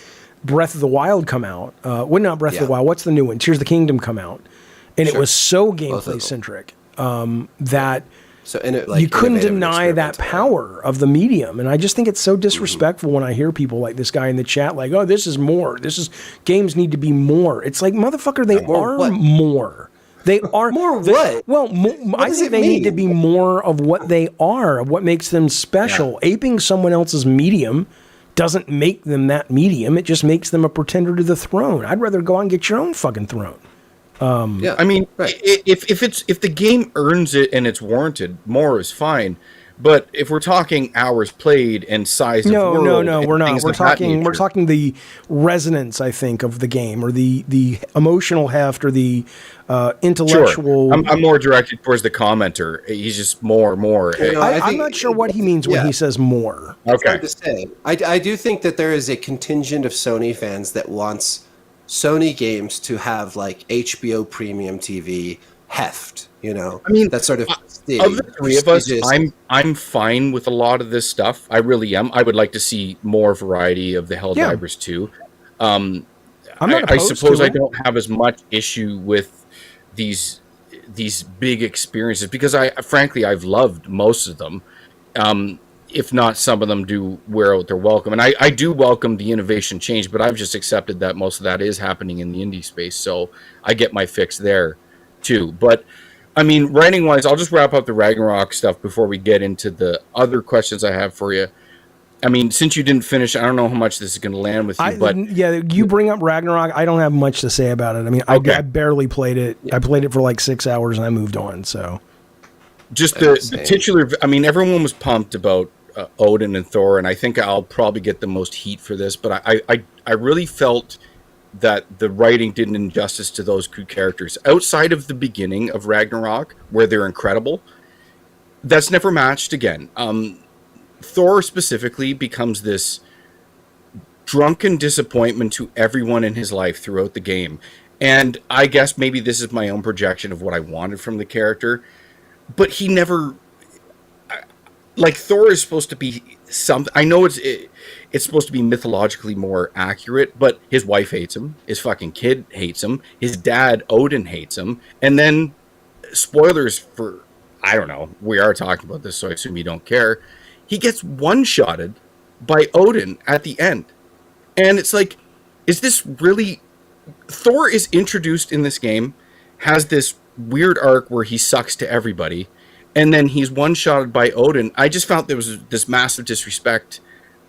Breath of the Wild come out. Not Breath of the Wild. What's the new one? Tears of the Kingdom come out, and it was so gameplay centric that you couldn't deny that power of the medium. And I just think it's so disrespectful when I hear people like this guy in the chat, like, "Oh, this is more. Games need to be more." It's like, motherfucker, they are more. They are more what? Well, I think they need to be more of what they are, of what makes them special. Yeah. Aping someone else's medium doesn't make them that medium. It just makes them a pretender to the throne. I'd rather go out and get your own fucking throne. I mean, if the game earns it and it's warranted, more is fine. But if we're talking hours played and size of world, no, we're not. We're talking the resonance, I think, of the game, or the emotional heft, or the intellectual. Sure. I'm more directed towards the commenter. He's just more. I'm not sure what he means when he says more. Okay. It's hard to say. I do think that there is a contingent of Sony fans that wants Sony games to have like HBO Premium TV heft. I mean, that sort of. Of the three of us, I'm fine with a lot of this stuff. I really am. I would like to see more variety of the Helldivers too. I suppose I don't have as much issue with these big experiences because frankly I've loved most of them. If not, some of them do wear out their welcome, and I do welcome the innovation change. But I've just accepted that most of that is happening in the indie space, so I get my fix there too. But I mean, writing-wise, I'll just wrap up the Ragnarok stuff before we get into the other questions I have for you. I mean, since you didn't finish, I don't know how much this is going to land with you, but you bring up Ragnarok. I don't have much to say about it. I mean, I barely played it. I played it for like 6 hours and I moved on. So, just the titular. I mean, everyone was pumped about Odin and Thor, and I think I'll probably get the most heat for this. But I really felt that the writing did an injustice to those two characters. Outside of the beginning of Ragnarok, where they're incredible, that's never matched again. Thor specifically becomes this drunken disappointment to everyone in his life throughout the game. And I guess maybe this is my own projection of what I wanted from the character, but he never like Thor is supposed to be something. I know it's supposed to be mythologically more accurate, but his wife hates him. His fucking kid hates him. His dad Odin hates him. And then spoilers for, I don't know. We are talking about this, so I assume you don't care. He gets one-shotted by Odin at the end, and it's like, is this really? Thor is introduced in this game, has this weird arc where he sucks to everybody, and then he's one-shotted by Odin. I just felt there was this massive disrespect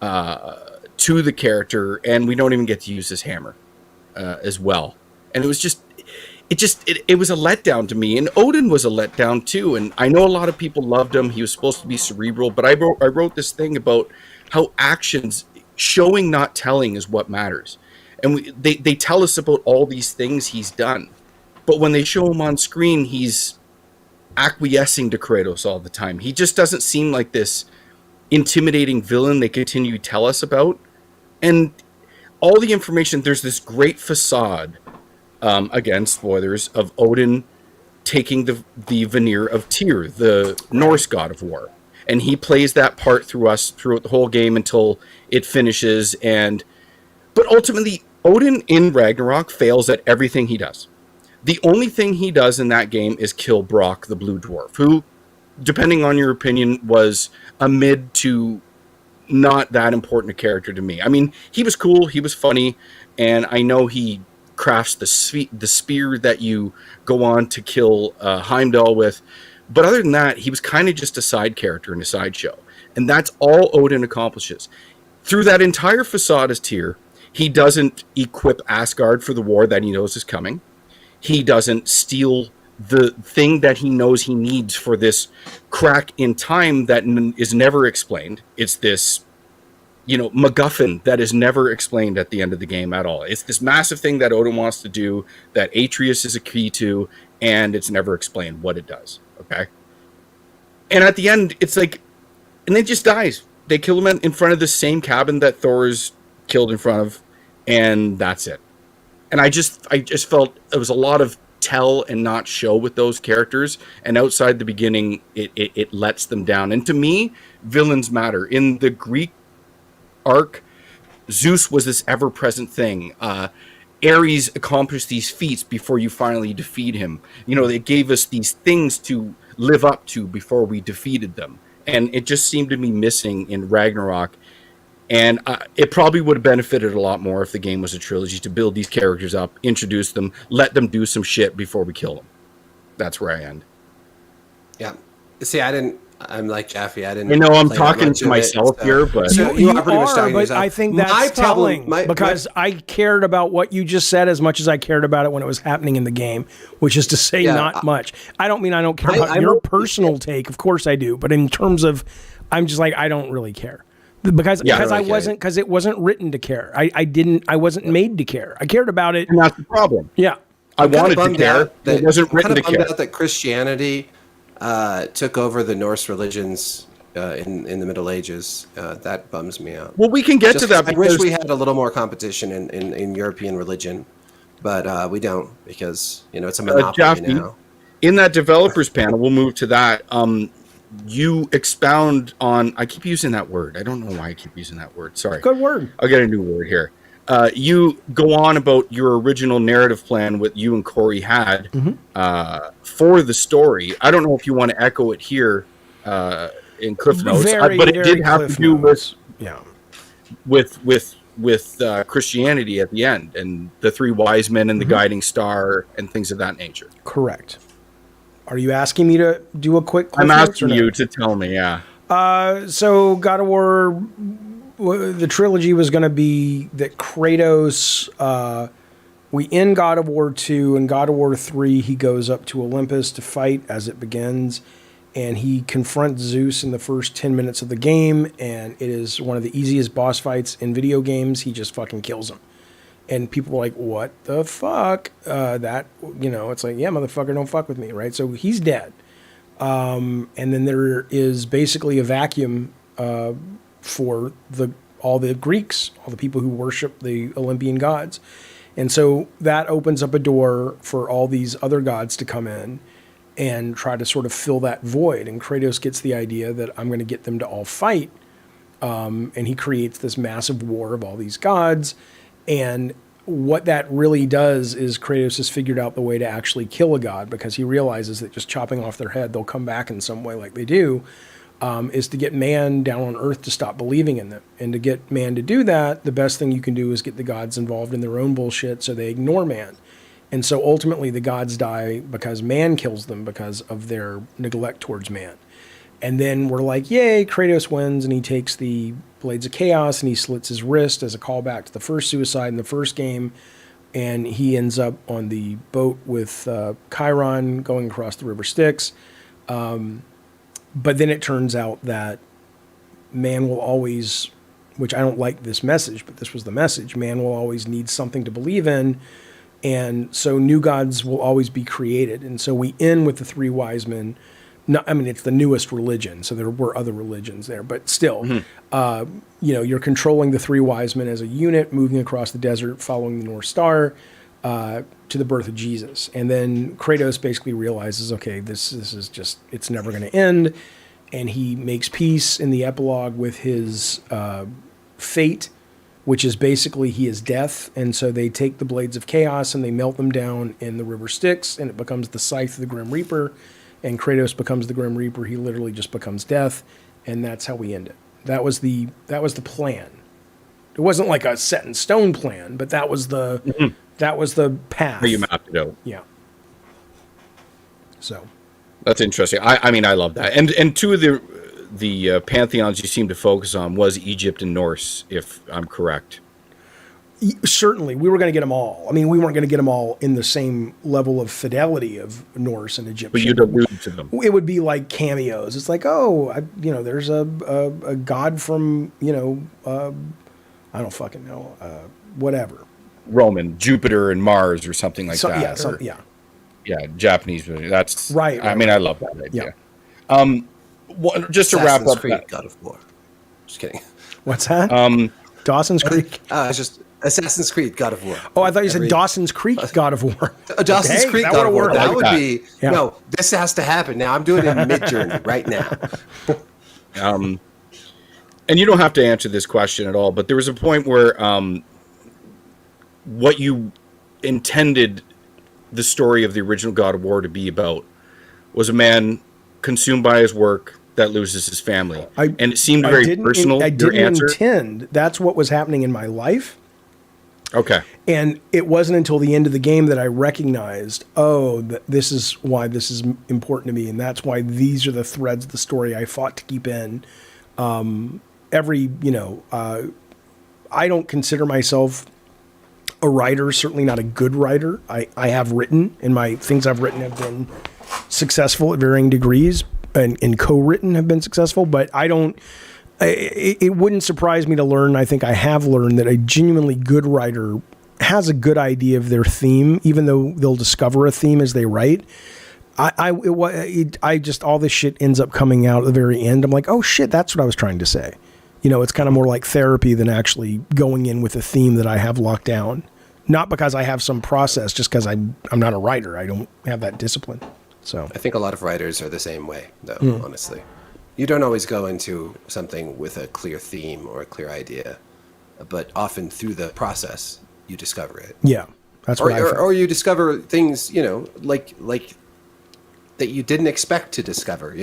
to the character, and we don't even get to use his hammer as well. And it was just, it was a letdown to me. And Odin was a letdown too. And I know a lot of people loved him. He was supposed to be cerebral, but I wrote this thing about how actions, showing not telling, is what matters. And they tell us about all these things he's done, but when they show him on screen, he's acquiescing to Kratos all the time. He just doesn't seem like this intimidating villain they continue to tell us about. And all the information, there's this great facade, again, spoilers, of Odin taking the veneer of Tyr, the Norse god of war. And he plays that part throughout the whole game until it finishes. But ultimately, Odin in Ragnarok fails at everything he does. The only thing he does in that game is kill Brock, the blue dwarf, who, depending on your opinion, was a mid to not that important a character to me. I mean, he was cool, he was funny, and I know he crafts the spear that you go on to kill Heimdall with. But other than that, he was kind of just a side character in a sideshow. And that's all Odin accomplishes. Through that entire facade as Tyr, he doesn't equip Asgard for the war that he knows is coming. He doesn't steal the thing that he knows he needs for this crack in time that is never explained. It's this, MacGuffin that is never explained at the end of the game at all. It's this massive thing that Odin wants to do, that Atreus is a key to, and it's never explained what it does. Okay? And at the end, it's like, and then just dies. They kill him in front of the same cabin that Thor is killed in front of, and that's it. And I just felt it was a lot of tell and not show with those characters, and outside the beginning it lets them down. And to me, villains matter. In the Greek arc, Zeus was this ever-present thing. Ares accomplished these feats before you finally defeat him. They gave us these things to live up to before we defeated them, and it just seemed to be missing in Ragnarok. And it probably would have benefited a lot more if the game was a trilogy, to build these characters up, introduce them, let them do some shit before we kill them. That's where I end. Yeah. See, I'm like Jaffe. I didn't. I know I'm talking to myself here, but you are pretty much talking to yourself. I think that's telling, because I cared about what you just said as much as I cared about it when it was happening in the game, which is to say not much. I don't mean I don't care about your personal take. Of course I do. But in terms of, I'm just like, I don't really care. Because it wasn't written to care. I wasn't made to care. I cared about it. And that's the problem. Yeah. I wanted to care. It wasn't written to care. I'm kind of bummed out that Christianity took over the Norse religions in the Middle Ages. That bums me out. Well, we can get to that. I wish we had a little more competition in European religion, but we don't, because it's a monopoly Jaffe, now. In that developers panel, we'll move to that. You expound on, I keep using that word. I don't know why I keep using that word. Sorry. Good word. I'll get a new word here. You go on about your original narrative plan, what you and Corey had for the story. I don't know if you want to echo it here in Cliff Notes, but it did have to do with Christianity at the end, and the three wise men and the guiding star and things of that nature. Correct. Are you asking me to do a quick? I'm asking you to tell me. Yeah. So God of War, the trilogy was going to be that Kratos. We end God of War 2 and God of War 3. He goes up to Olympus to fight as it begins, and he confronts Zeus in the first 10 minutes of the game, and it is one of the easiest boss fights in video games. He just fucking kills him. And people are like, what the fuck? It's like, yeah, motherfucker, don't fuck with me, right? So he's dead. And then there is basically a vacuum for all the Greeks, all the people who worship the Olympian gods. And so that opens up a door for all these other gods to come in. and try to sort of fill that void. And Kratos gets the idea that I'm going to get them to all fight. And he creates this massive war of all these gods. And what that really does is Kratos has figured out the way to actually kill a god, because he realizes that just chopping off their head, they'll come back in some way like they do, is to get man down on earth to stop believing in them. And to get man to do that, the best thing you can do is get the gods involved in their own bullshit so they ignore man. And so ultimately the gods die because man kills them because of their neglect towards man. And then we're like, yay, Kratos wins, and he takes the Blades of Chaos and he slits his wrist as a callback to the first suicide in the first game. And he ends up on the boat with Chiron going across the River Styx. But then it turns out that man will always, which I don't like this message, but this was the message, man will always need something to believe in. And so new gods will always be created. And so we end with the three wise men. No, I mean, it's the newest religion, so there were other religions there, but still, you're controlling the three wise men as a unit, moving across the desert, following the North Star to the birth of Jesus. And then Kratos basically realizes, okay, this is just, it's never going to end. And he makes peace in the epilogue with his fate, which is basically he is death. And so they take the Blades of Chaos and they melt them down in the River Styx, and it becomes the Scythe of the Grim Reaper. And Kratos becomes the Grim Reaper. He literally just becomes death, and that's how we end it. That was the plan. It wasn't like a set in stone plan, but that was the path. How you mapped it out. Yeah. So that's interesting. I mean, I love that. And two of the pantheons you seem to focus on was Egypt and Norse, if I'm correct. Certainly, we were going to get them all. I mean, we weren't going to get them all in the same level of fidelity of Norse and Egyptian. But you'd allude to them. It would be like cameos. It's like, there's a god from, I don't fucking know, whatever. Roman, Jupiter and Mars or something like that. Yeah, Japanese. That's right. I mean, I love that idea. Yeah. Just to wrap up, Creed, God of War. Just kidding. What's that? Dawson's Creek. Assassin's Creed, God of War. Oh, I thought you said Dawson's Creek, God of War. Dawson's Creek, God of War. That would be yeah. No. This has to happen now. I'm doing it in Mid-Journey right now. And you don't have to answer this question at all, but there was a point where what you intended the story of the original God of War to be about was a man consumed by his work that loses his family. And it seemed very personal. I didn't intend. That's what was happening in my life. Okay. And it wasn't until the end of the game that I recognized, this is why this is important to me. And that's why these are the threads of the story I fought to keep in. I don't consider myself a writer, certainly not a good writer. I have written, and my things I've written have been successful at varying degrees, and co-written have been successful, but it wouldn't surprise me to learn, I think I have learned, that a genuinely good writer has a good idea of their theme, even though they'll discover a theme as they write. I just, all this shit ends up coming out at the very end. I'm like, oh shit, that's what I was trying to say. It's kind of more like therapy than actually going in with a theme that I have locked down. Not because I have some process, just because I'm not a writer. I don't have that discipline. So I think a lot of writers are the same way, though, honestly. You don't always go into something with a clear theme or a clear idea, but often through the process, you discover it. Yeah, that's what I found. Or you discover things, like that you didn't expect to discover,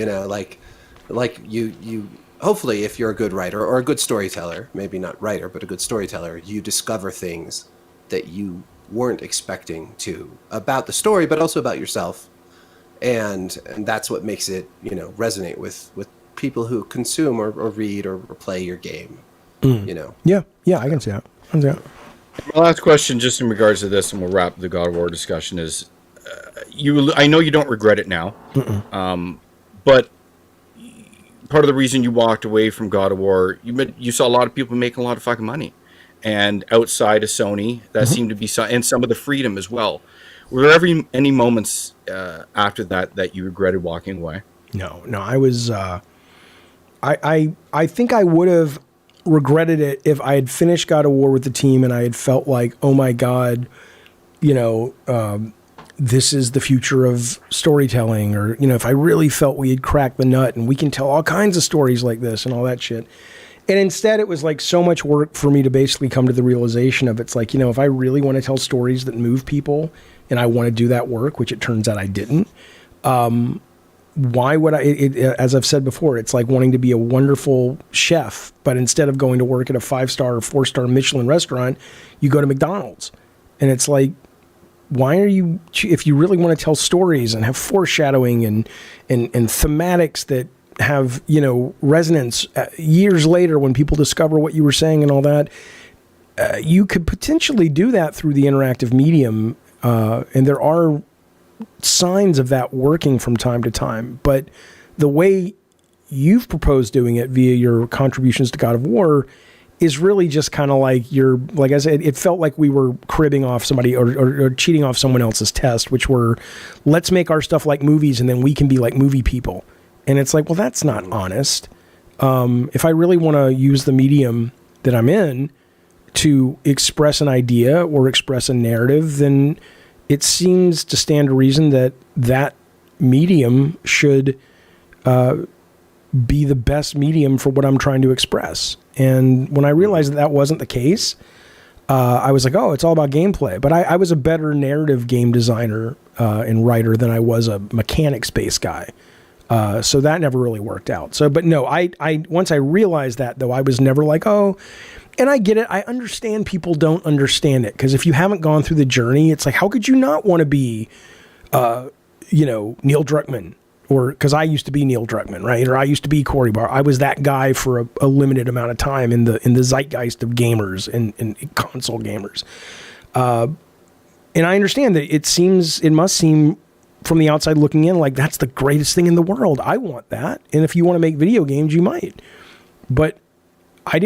like you hopefully, if you're a good writer or a good storyteller, maybe not writer, but a good storyteller, you discover things that you weren't expecting to about the story, but also about yourself. And that's what makes it, resonate with people who consume or read or play your game, Yeah, I can see that. My last question, just in regards to this, and we'll wrap the God of War discussion, is I know you don't regret it now, but part of the reason you walked away from God of War, you saw a lot of people making a lot of fucking money, and outside of Sony, that seemed to be and some of the freedom as well. Were there any moments after that you regretted walking away? No, I was. I think I would have regretted it if I had finished God of War with the team and I had felt like, oh my God, this is the future of storytelling, or, if I really felt we had cracked the nut and we can tell all kinds of stories like this and all that shit. And instead, it was like so much work for me to basically come to the realization of, it's like, if I really want to tell stories that move people and I want to do that work, which it turns out I didn't, why would I, as I've said before, it's like wanting to be a wonderful chef, but instead of going to work at a 5-star or 4-star Michelin restaurant, you go to McDonald's. And it's like, why are you, if you really want to tell stories and have foreshadowing and thematics that have, resonance years later when people discover what you were saying and all that, you could potentially do that through the interactive medium. And there are signs of that working from time to time. But the way you've proposed doing it via your contributions to God of War is really just kind of like like I said, it felt like we were cribbing off somebody or cheating off someone else's test, which were, let's make our stuff like movies and then we can be like movie people. And it's like, well, that's not honest. If I really want to use the medium that I'm in to express an idea or express a narrative, then it seems to stand to reason that that medium should be the best medium for what I'm trying to express. And when I realized that wasn't the case, I was like, oh, it's all about gameplay. But I was a better narrative game designer and writer than I was a mechanics-based guy. So that never really worked out. So, but no, I once I realized that, though, I was never like, oh, and I get it. I understand people don't understand it, because if you haven't gone through the journey, it's like, how could you not want to be, Neil Druckmann? Or because I used to be Neil Druckmann, right? Or I used to be Cory Barr. I was that guy for a limited amount of time in the zeitgeist of gamers and console gamers. And I understand that it must seem from the outside looking in like that's the greatest thing in the world. I want that. And if you want to make video games, you might. But I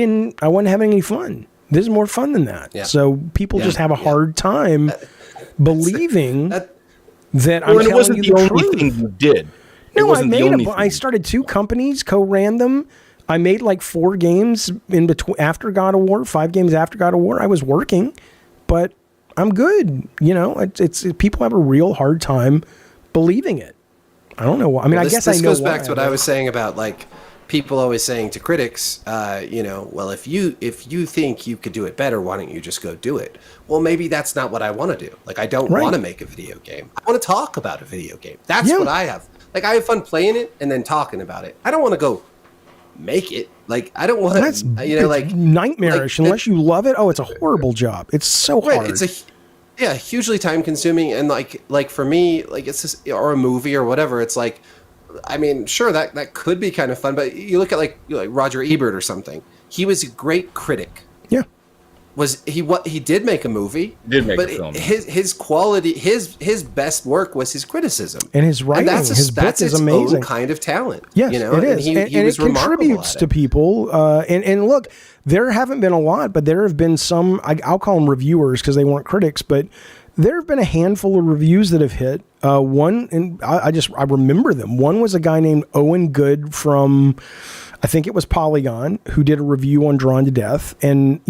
wasn't having any fun. This is more fun than that. Yeah. So people just have a hard time believing that I'm telling you the truth. It wasn't the only thing you did. No, I started 2 companies, co-ran them. I made like 4 games in between after God of War, 5 games after God of War. I was working, but I'm good. It's people have a real hard time believing it. I don't know why. I mean, I guess I know why. This goes back to what I was saying about like people always saying to critics, well, if you think you could do it better, why don't you just go do it? Well, maybe that's not what I want to do. Like, I don't want to make a video game. I want to talk about a video game. That's what I have. Like, I have fun playing it and then talking about it. I don't want to go make it. Like, I don't want to, that's nightmarish. Unless you love it. Oh, it's a horrible job. It's so hard. It's hugely time consuming. And like for me, like it's just, or a movie or whatever. It's like, I mean, sure, that could be kind of fun, but you look at like Roger Ebert or something. He was a great critic. Yeah. He did make a movie. Did make a film. His quality, his best work was his criticism and his writing. And his book is amazing. Own kind of talent. Yes, it is. And it contributes to people. And look, there haven't been a lot, but there have been some. I'll call them reviewers because they weren't critics, but there have been a handful of reviews that have hit. One, and I remember them. One was a guy named Owen Good from, I think it was Polygon, who did a review on Drawn to Death, and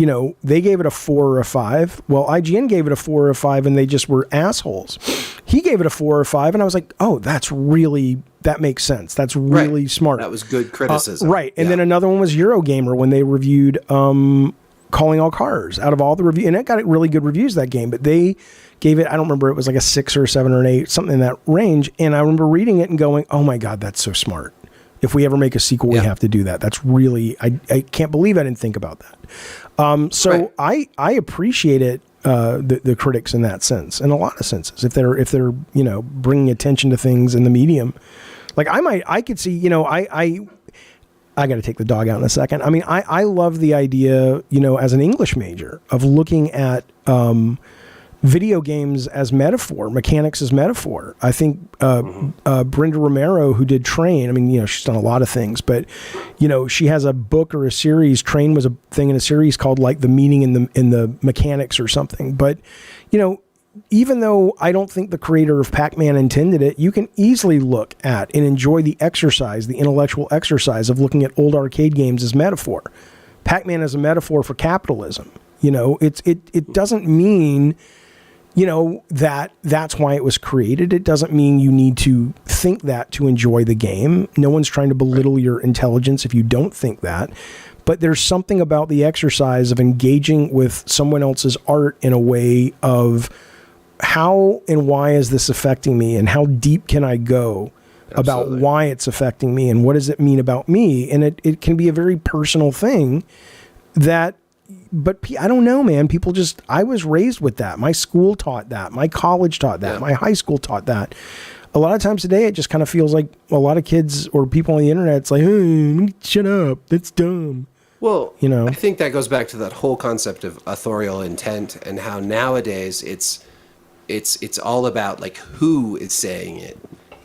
they gave it a 4 or a 5. Well, IGN gave it a 4 or a 5, and they just were assholes. He gave it a 4 or 5, and I was like, oh, that makes sense. That's really smart. That was good criticism, right? And then another one was Eurogamer when they reviewed Calling All Cars. Out of all the reviews, and it got really good reviews, that game, but they gave it, I don't remember, it was like a 6 or a 7 or an 8, something in that range. And I remember reading it and going, oh my God, that's so smart. If we ever make a sequel, we have to do that. That's really, I can't believe I didn't think about that. I appreciate it, the critics in that sense, in a lot of senses. If they're bringing attention to things in the medium, like I could see, I got to take the dog out in a second. I mean, I love the idea, as an English major, of looking at video games as metaphor, mechanics as metaphor. I think Brenda Romero, who did Train, I mean, she's done a lot of things, but she has a book or a series. Train was a thing in a series called like The Meaning in the Mechanics or something. But even though I don't think the creator of Pac-Man intended it, you can easily look at and enjoy the exercise, the intellectual exercise of looking at old arcade games as metaphor. Pac-Man is a metaphor for capitalism. It doesn't mean that's why it was created. It doesn't mean you need to think that to enjoy the game. No one's trying to belittle your intelligence if you don't think that. But there's something about the exercise of engaging with someone else's art in a way of how and why is this affecting me, and how deep can I go about why it's affecting me, and what does it mean about me? And it can be a very personal thing that, but I don't know, man. People just, I was raised with that. My school taught that. My college taught that. My high school taught that. A lot of times today, it just kind of feels like a lot of kids or people on the internet, it's like, hey, shut up. That's dumb. Well, I think that goes back to that whole concept of authorial intent, and how nowadays it's all about like who is saying it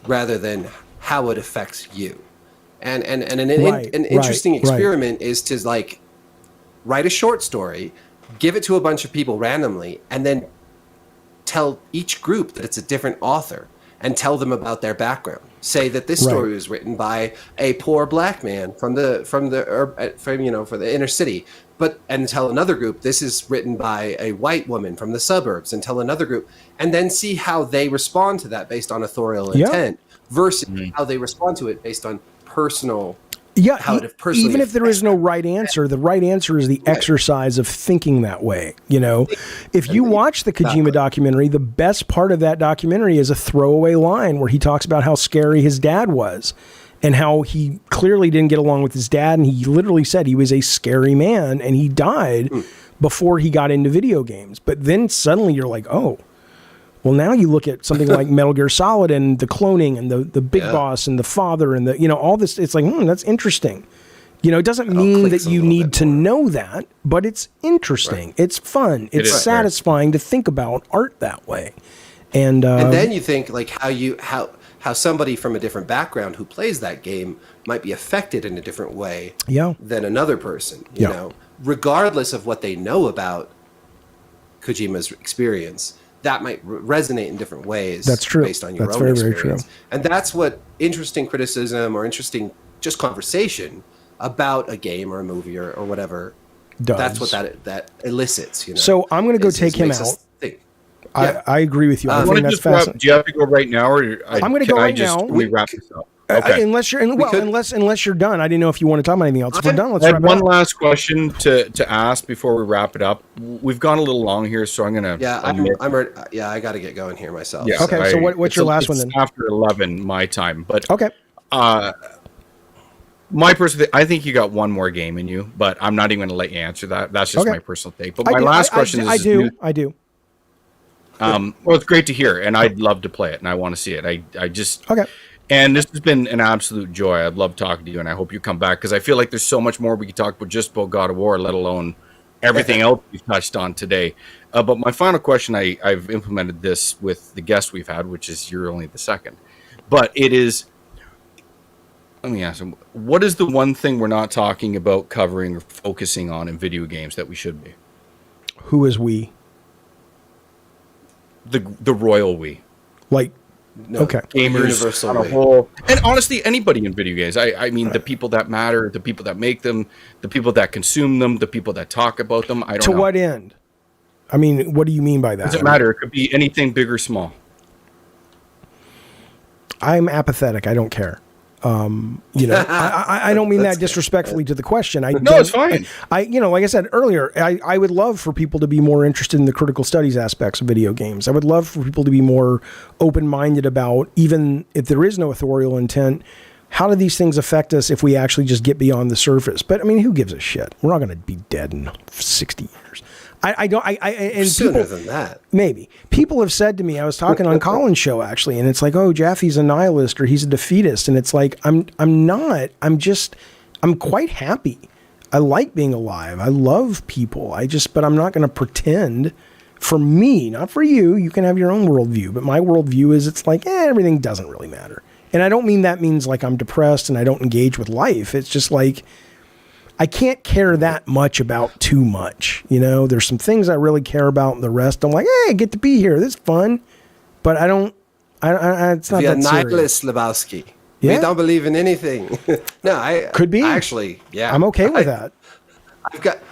rather than how it affects you. And an interesting experiment is to like write a short story, give it to a bunch of people randomly, and then tell each group that it's a different author and tell them about their background. Say that this story was written by a poor black man from the inner city, and tell another group this is written by a white woman from the suburbs, and tell another group, and then see how they respond to that based on authorial intent versus how they respond to it based on personal. Yeah, even if there is no right answer, the right answer is the exercise of thinking that way. If you watch the Kojima documentary, the best part of that documentary is a throwaway line where he talks about how scary his dad was and how he clearly didn't get along with his dad. And he literally said he was a scary man and he died before he got into video games. But then suddenly you're like, oh, well, now you look at something like Metal Gear Solid and the cloning and the big boss and the father and the, all this. It's like, that's interesting. It doesn't mean that you need to know that, but it's interesting. Right. It's fun. It's satisfying to think about art that way. And then you think like how somebody from a different background who plays that game might be affected in a different way than another person, you know, regardless of what they know about Kojima's experience. That might resonate in different ways. That's true. Based on your own experience. Very true. And that's what interesting criticism or interesting just conversation about a game or a movie or whatever does. That's what that elicits. So I'm going to go take him out. I agree with you. I think that's fascinating. Do you have to go right now, or I'm going to go right now. Can we wrap this up? Okay. Unless you're done. I didn't know if you want to talk about anything else. If we're done, let's wrap it up. One last question to ask before we wrap it up. We've gone a little long here, so I'm gonna. Yeah, I'm ready. Yeah, I got to get going here myself. Yeah, okay. So what's your last one then? After 11 my time, but okay. My personal, I think you got one more game in you, but I'm not even going to let you answer that. That's just my personal take. But my last question is, I do. Well, it's great to hear, and I'd love to play it, and I want to see it. I just okay. And this has been an absolute joy. I'd love talking to you, and I hope you come back because I feel like there's so much more we could talk about just about God of War, let alone everything else we've touched on today. But my final question, I've implemented this with the guest we've had, which is you're only the second. But it is, let me ask him, what is the one thing we're not talking about, covering, or focusing on in video games that we should be? Who is we? The royal we. Like, no, okay. Gamers on a whole. And honestly, anybody in video games. I mean, the people that matter, the people that make them, the people that consume them, the people that talk about them. I don't know. To what end? I mean, what do you mean by that? Doesn't matter. It could be anything big or small. I'm apathetic. I don't care. I don't mean that disrespectfully to the question. No, it's fine. Like I said earlier, I would love for people to be more interested in the critical studies aspects of video games. I would love for people to be more open-minded about, even if there is no authorial intent, how do these things affect us if we actually just get beyond the surface? But I mean, who gives a shit? We're not going to be dead in 60 years. And sooner than that. Maybe. People have said to me, I was talking on Colin's show actually, and it's like, oh, Jaffe's a nihilist or he's a defeatist. And it's like, I'm not. I'm quite happy. I like being alive. I love people. But I'm not going to pretend. For me, not for you. You can have your own worldview. But my worldview is it's like, everything doesn't really matter. And I don't mean that means like I'm depressed and I don't engage with life. It's just like, I can't care that much about too much. There's some things I really care about, and the rest I'm like, hey, I get to be here. This is fun. But I don't, it's not that serious. Nihilist, Lebowski. Yeah? We don't believe in anything. No, could be. Actually, yeah. I'm okay with that.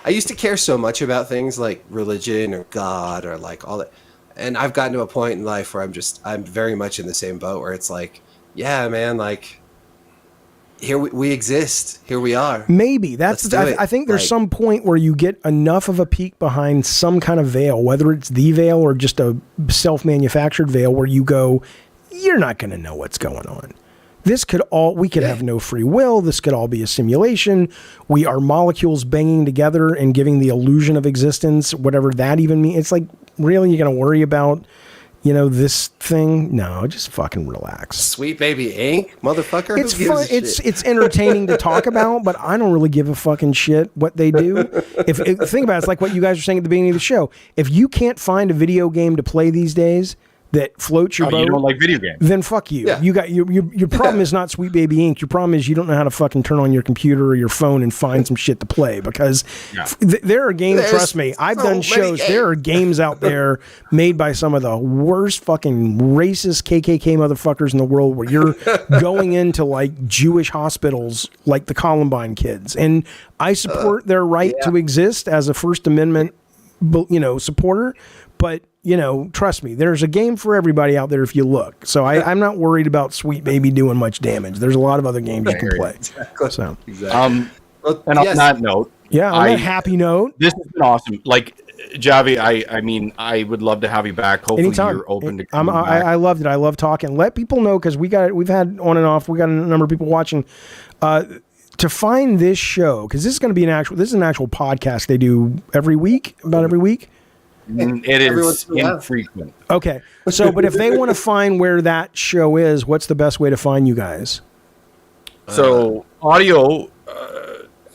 I used to care so much about things like religion or God or like all that. and I've gotten to a point in life where I'm very much in the same boat where it's like, yeah, man, like here we exist, here we are. Maybe that's. I think there's some point where you get enough of a peek behind some kind of veil, whether it's the veil or just a self-manufactured veil, where you go, you're not going to know what's going on. We could have no free will. This could all be a simulation. We are molecules banging together and giving the illusion of existence, whatever that even means. It's like, really, you're going to worry about, this thing? No, just fucking relax. Sweet baby ink, motherfucker. It's fun. It's entertaining to talk about, but I don't really give a fucking shit what they do. If think about it, it's like what you guys were saying at the beginning of the show. If you can't find a video game to play these days that floats your boat, you don't like video games, then fuck you. Yeah. You got your problem is not Sweet Baby Ink. Your problem is you don't know how to fucking turn on your computer or your phone and find some shit to play, because there are games. Trust me, I've done shows. There are games out there made by some of the worst fucking racist KKK motherfuckers in the world, where you're going into like Jewish hospitals, like the Columbine kids, and I support their right to exist as a First Amendment, supporter, but. Trust me, there's a game for everybody out there if you look. So I'm not worried about Sweet Baby doing much damage. There's a lot of other games you can play. Exactly. So, and on that note, on that happy note, this has been awesome. Like, Jaffe, I mean, I would love to have you back. Hopefully, anytime. You're open to coming back. I loved it. I love talking. Let people know, because we've had on and off. We got a number of people watching. To find this show, because this is an actual podcast they do about every week. It is infrequent. Okay. So, but if they want to find where that show is, what's the best way to find you guys? So, audio,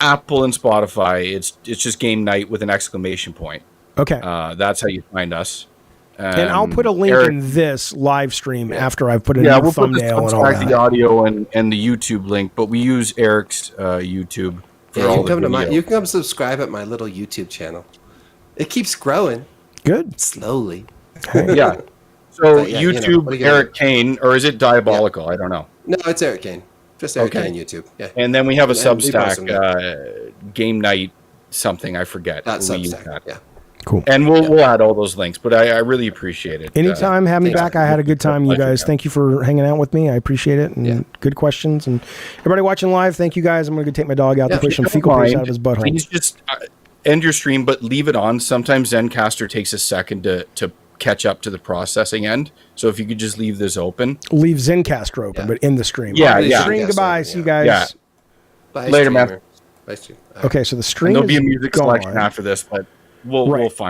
Apple and Spotify, it's just game night with an exclamation point. Okay. That's how you find us. And I'll put a link in this live stream after I've put in we'll thumbnail put and all that. the audio and the YouTube link, but we use Eric's YouTube for all the video. You can come subscribe at my little YouTube channel. It keeps growing. Good. Slowly. Yeah. So YouTube, Eric Kane, or is it Diabolical? I don't know. No, it's Eric Kane. Just Eric Kane YouTube. Yeah. And then we have a Substack, Game Night something, I forget. Substack, yeah. Cool. And we'll add all those links, but I really appreciate it. Anytime, have me back. I had a good time, you guys. Thank you for hanging out with me. I appreciate it, and good questions. And everybody watching live, thank you guys. I'm going to go take my dog out to push some fecal paste out of his butthole. Please just end your stream, but leave it on. Sometimes Zencaster takes a second to catch up to the processing end. So if you could just leave this open. Leave Zencaster open, but in the stream. Stream, goodbye. See you guys. Yeah. Bye, later, man. Bye, stream. Okay, so the stream and there'll be a is music gone. selection after this, but we'll find